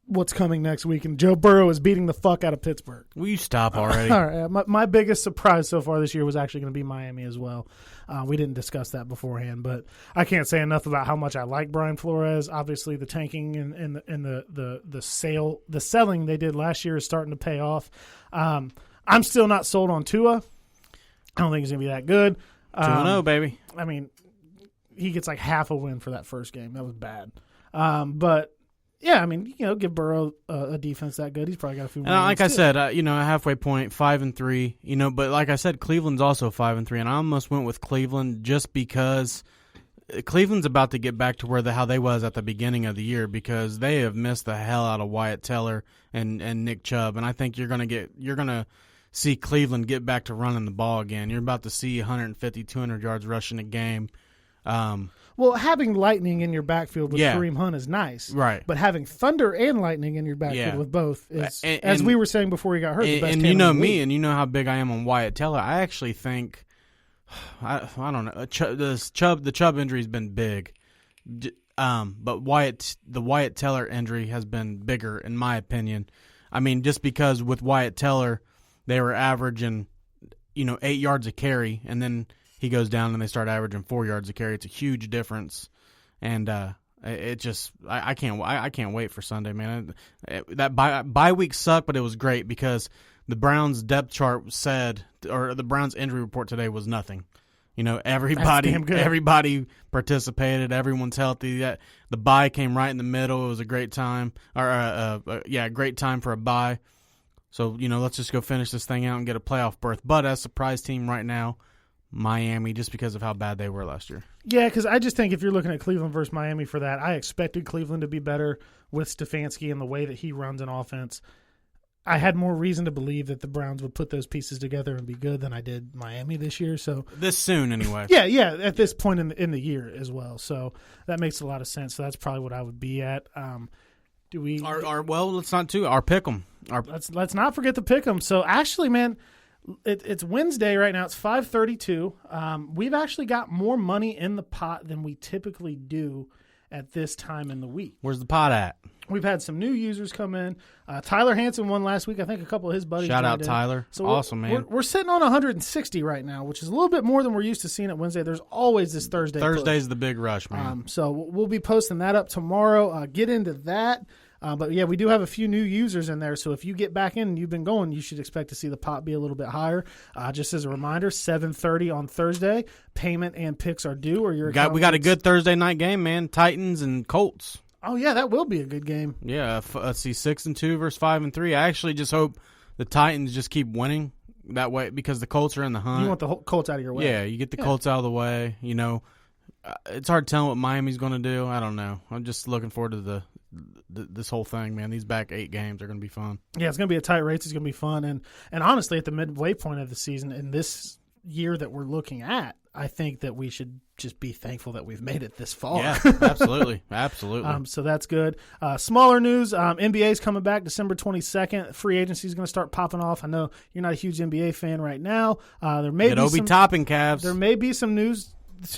[SPEAKER 1] what's coming next week, and Joe Burrow is beating the fuck out of Pittsburgh.
[SPEAKER 2] Will you stop already?
[SPEAKER 1] All right. My biggest surprise so far this year was actually going to be Miami as well. We didn't discuss that beforehand, but I can't say enough about how much I like Brian Flores. Obviously, the tanking and the selling they did last year is starting to pay off. I'm still not sold on Tua. I don't think he's going to be that good.
[SPEAKER 2] 2-0, baby.
[SPEAKER 1] I mean, he gets like half a win for that first game. That was bad. But yeah, I mean, give Burrow a defense that good. He's probably got a few more.
[SPEAKER 2] Like I said, a halfway point, 5-3. But like I said, Cleveland's also 5-3, and I almost went with Cleveland just because Cleveland's about to get back to how they was at the beginning of the year because they have missed the hell out of Wyatt Teller and Nick Chubb, and I think you're gonna see Cleveland get back to running the ball again. You're about to see 150, 200 yards rushing a game.
[SPEAKER 1] Well, having lightning in your backfield with Kareem Hunt is nice.
[SPEAKER 2] Right.
[SPEAKER 1] But having thunder and lightning in your backfield with both is, as we were saying before he got hurt, the best.
[SPEAKER 2] And you know me, and you know how big I am on Wyatt Teller. I actually think, I don't know, the Chubb injury has been big. But the Wyatt Teller injury has been bigger, in my opinion. I mean, just because with Wyatt Teller, they were averaging, 8 yards a carry, and then he goes down and they start averaging 4 yards a carry. It's a huge difference, and it just I can't wait for Sunday, man. That bye week sucked, but it was great because the Browns depth chart said, or the Browns injury report today was nothing. Everybody participated. Everyone's healthy. The bye came right in the middle. It was a great time, great time for a bye. So let's just go finish this thing out and get a playoff berth. But as a surprise team right now, Miami, just because of how bad they were last year.
[SPEAKER 1] Yeah, because I just think if you're looking at Cleveland versus Miami for that, I expected Cleveland to be better with Stefanski and the way that he runs an offense. I had more reason to believe that the Browns would put those pieces together and be good than I did Miami this year. So
[SPEAKER 2] this soon, anyway.
[SPEAKER 1] Yeah, at this point in the year as well. So that makes a lot of sense. So that's probably what I would be at. Do we?
[SPEAKER 2] Let's not our pick 'em.
[SPEAKER 1] Let's not forget the pick 'em. So actually, man. It's Wednesday right now. It's 5:32. We've actually got more money in the pot than we typically do at this time in the week.
[SPEAKER 2] Where's the pot at?
[SPEAKER 1] We've had some new users come in. Tyler Hansen won last week. I think a couple of his buddies.
[SPEAKER 2] Shout out
[SPEAKER 1] in.
[SPEAKER 2] Tyler.
[SPEAKER 1] So
[SPEAKER 2] awesome, man.
[SPEAKER 1] We're sitting on 160 right now, which is a little bit more than we're used to seeing at Wednesday. There's always this Thursday.
[SPEAKER 2] Thursday's the big rush, man.
[SPEAKER 1] So we'll be posting that up tomorrow. Get into that. But yeah, we do have a few new users in there. So if you get back in and you've been going, you should expect to see the pop be a little bit higher. Just as a reminder, 7:30 on Thursday. Payment and picks are due. Or
[SPEAKER 2] we got a good Thursday night game, man. Titans and Colts.
[SPEAKER 1] Oh yeah, that will be a good game.
[SPEAKER 2] Yeah, let's see, 6-2 versus 5-3. I actually just hope the Titans just keep winning that way because the Colts are in the hunt.
[SPEAKER 1] You want the Colts out of your way.
[SPEAKER 2] Yeah, you get the Colts out of the way. You know, it's hard telling what Miami's going to do. I don't know. I'm just looking forward to this whole thing, man. These back 8 games are going to be fun.
[SPEAKER 1] Yeah, it's going to be a tight race. It's going to be fun, and honestly, at the midway point of the season in this year that we're looking at, I think that we should just be thankful that we've made it this far.
[SPEAKER 2] Yeah, absolutely. Absolutely.
[SPEAKER 1] So that's good. Smaller news, NBA's coming back December 22nd. Free agency is going to start popping off. I know you're not a huge NBA fan right now. There may be
[SPEAKER 2] Obi Toppin, Cavs.
[SPEAKER 1] There may be some news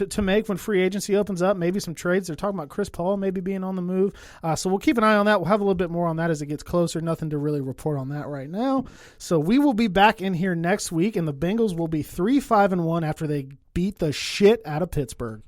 [SPEAKER 1] to make when free agency opens up, maybe some trades. They're talking about Chris Paul maybe being on the move. So we'll keep an eye on that. We'll have a little bit more on that as it gets closer. Nothing to really report on that right now. So we will be back in here next week, and the Bengals will be 3-5-1 after they beat the shit out of Pittsburgh.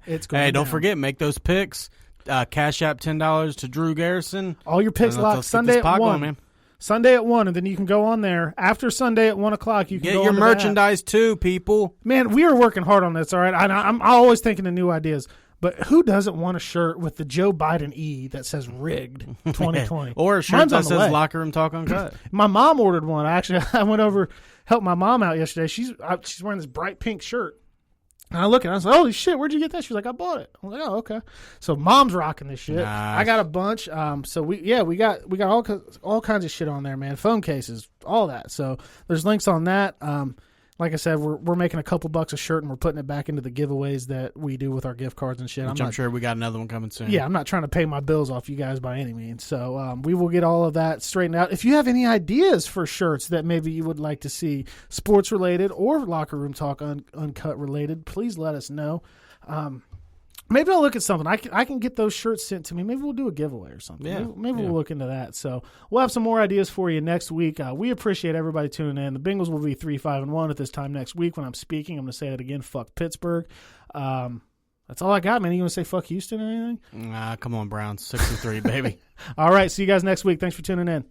[SPEAKER 1] It's going
[SPEAKER 2] don't forget, make those picks. Cash App $10 to Drew Garrison.
[SPEAKER 1] All your picks locked Sunday at 1. Man. Sunday at 1, and then you can go on there. After Sunday at 1 o'clock, you can
[SPEAKER 2] get
[SPEAKER 1] go
[SPEAKER 2] your
[SPEAKER 1] on
[SPEAKER 2] merchandise too, people.
[SPEAKER 1] Man, we are working hard on this, all right? I'm always thinking of new ideas. But who doesn't want a shirt with the Joe Biden E that says rigged 2020?
[SPEAKER 2] Or a shirt that says Locker Room Talk Uncut.
[SPEAKER 1] My mom ordered one. I went over, helped my mom out yesterday. She's wearing this bright pink shirt. And I look at it, I was like, holy shit, where'd you get that? She's like, I bought it. I was like, oh, okay. So mom's rocking this shit.
[SPEAKER 2] Nice.
[SPEAKER 1] I got a bunch. So we got all kinds of shit on there, man. Phone cases, all that. So there's links on that. Like I said, we're making a couple bucks a shirt and we're putting it back into the giveaways that we do with our gift cards and shit.
[SPEAKER 2] I'm sure we got another one coming soon.
[SPEAKER 1] Yeah, I'm not trying to pay my bills off you guys by any means. So we will get all of that straightened out. If you have any ideas for shirts that maybe you would like to see sports related or Locker Room Talk Uncut related, please let us know. Maybe I'll look at something. I can get those shirts sent to me. Maybe we'll do a giveaway or something.
[SPEAKER 2] Yeah,
[SPEAKER 1] maybe we'll look into that. So we'll have some more ideas for you next week. We appreciate everybody tuning in. The Bengals will be 3-5-1 at this time next week when I'm speaking. I'm going to say that again. Fuck Pittsburgh. That's all I got, man. You going to say fuck Houston or anything?
[SPEAKER 2] Come on, Browns. 6-3, baby.
[SPEAKER 1] All right. See you guys next week. Thanks for tuning in.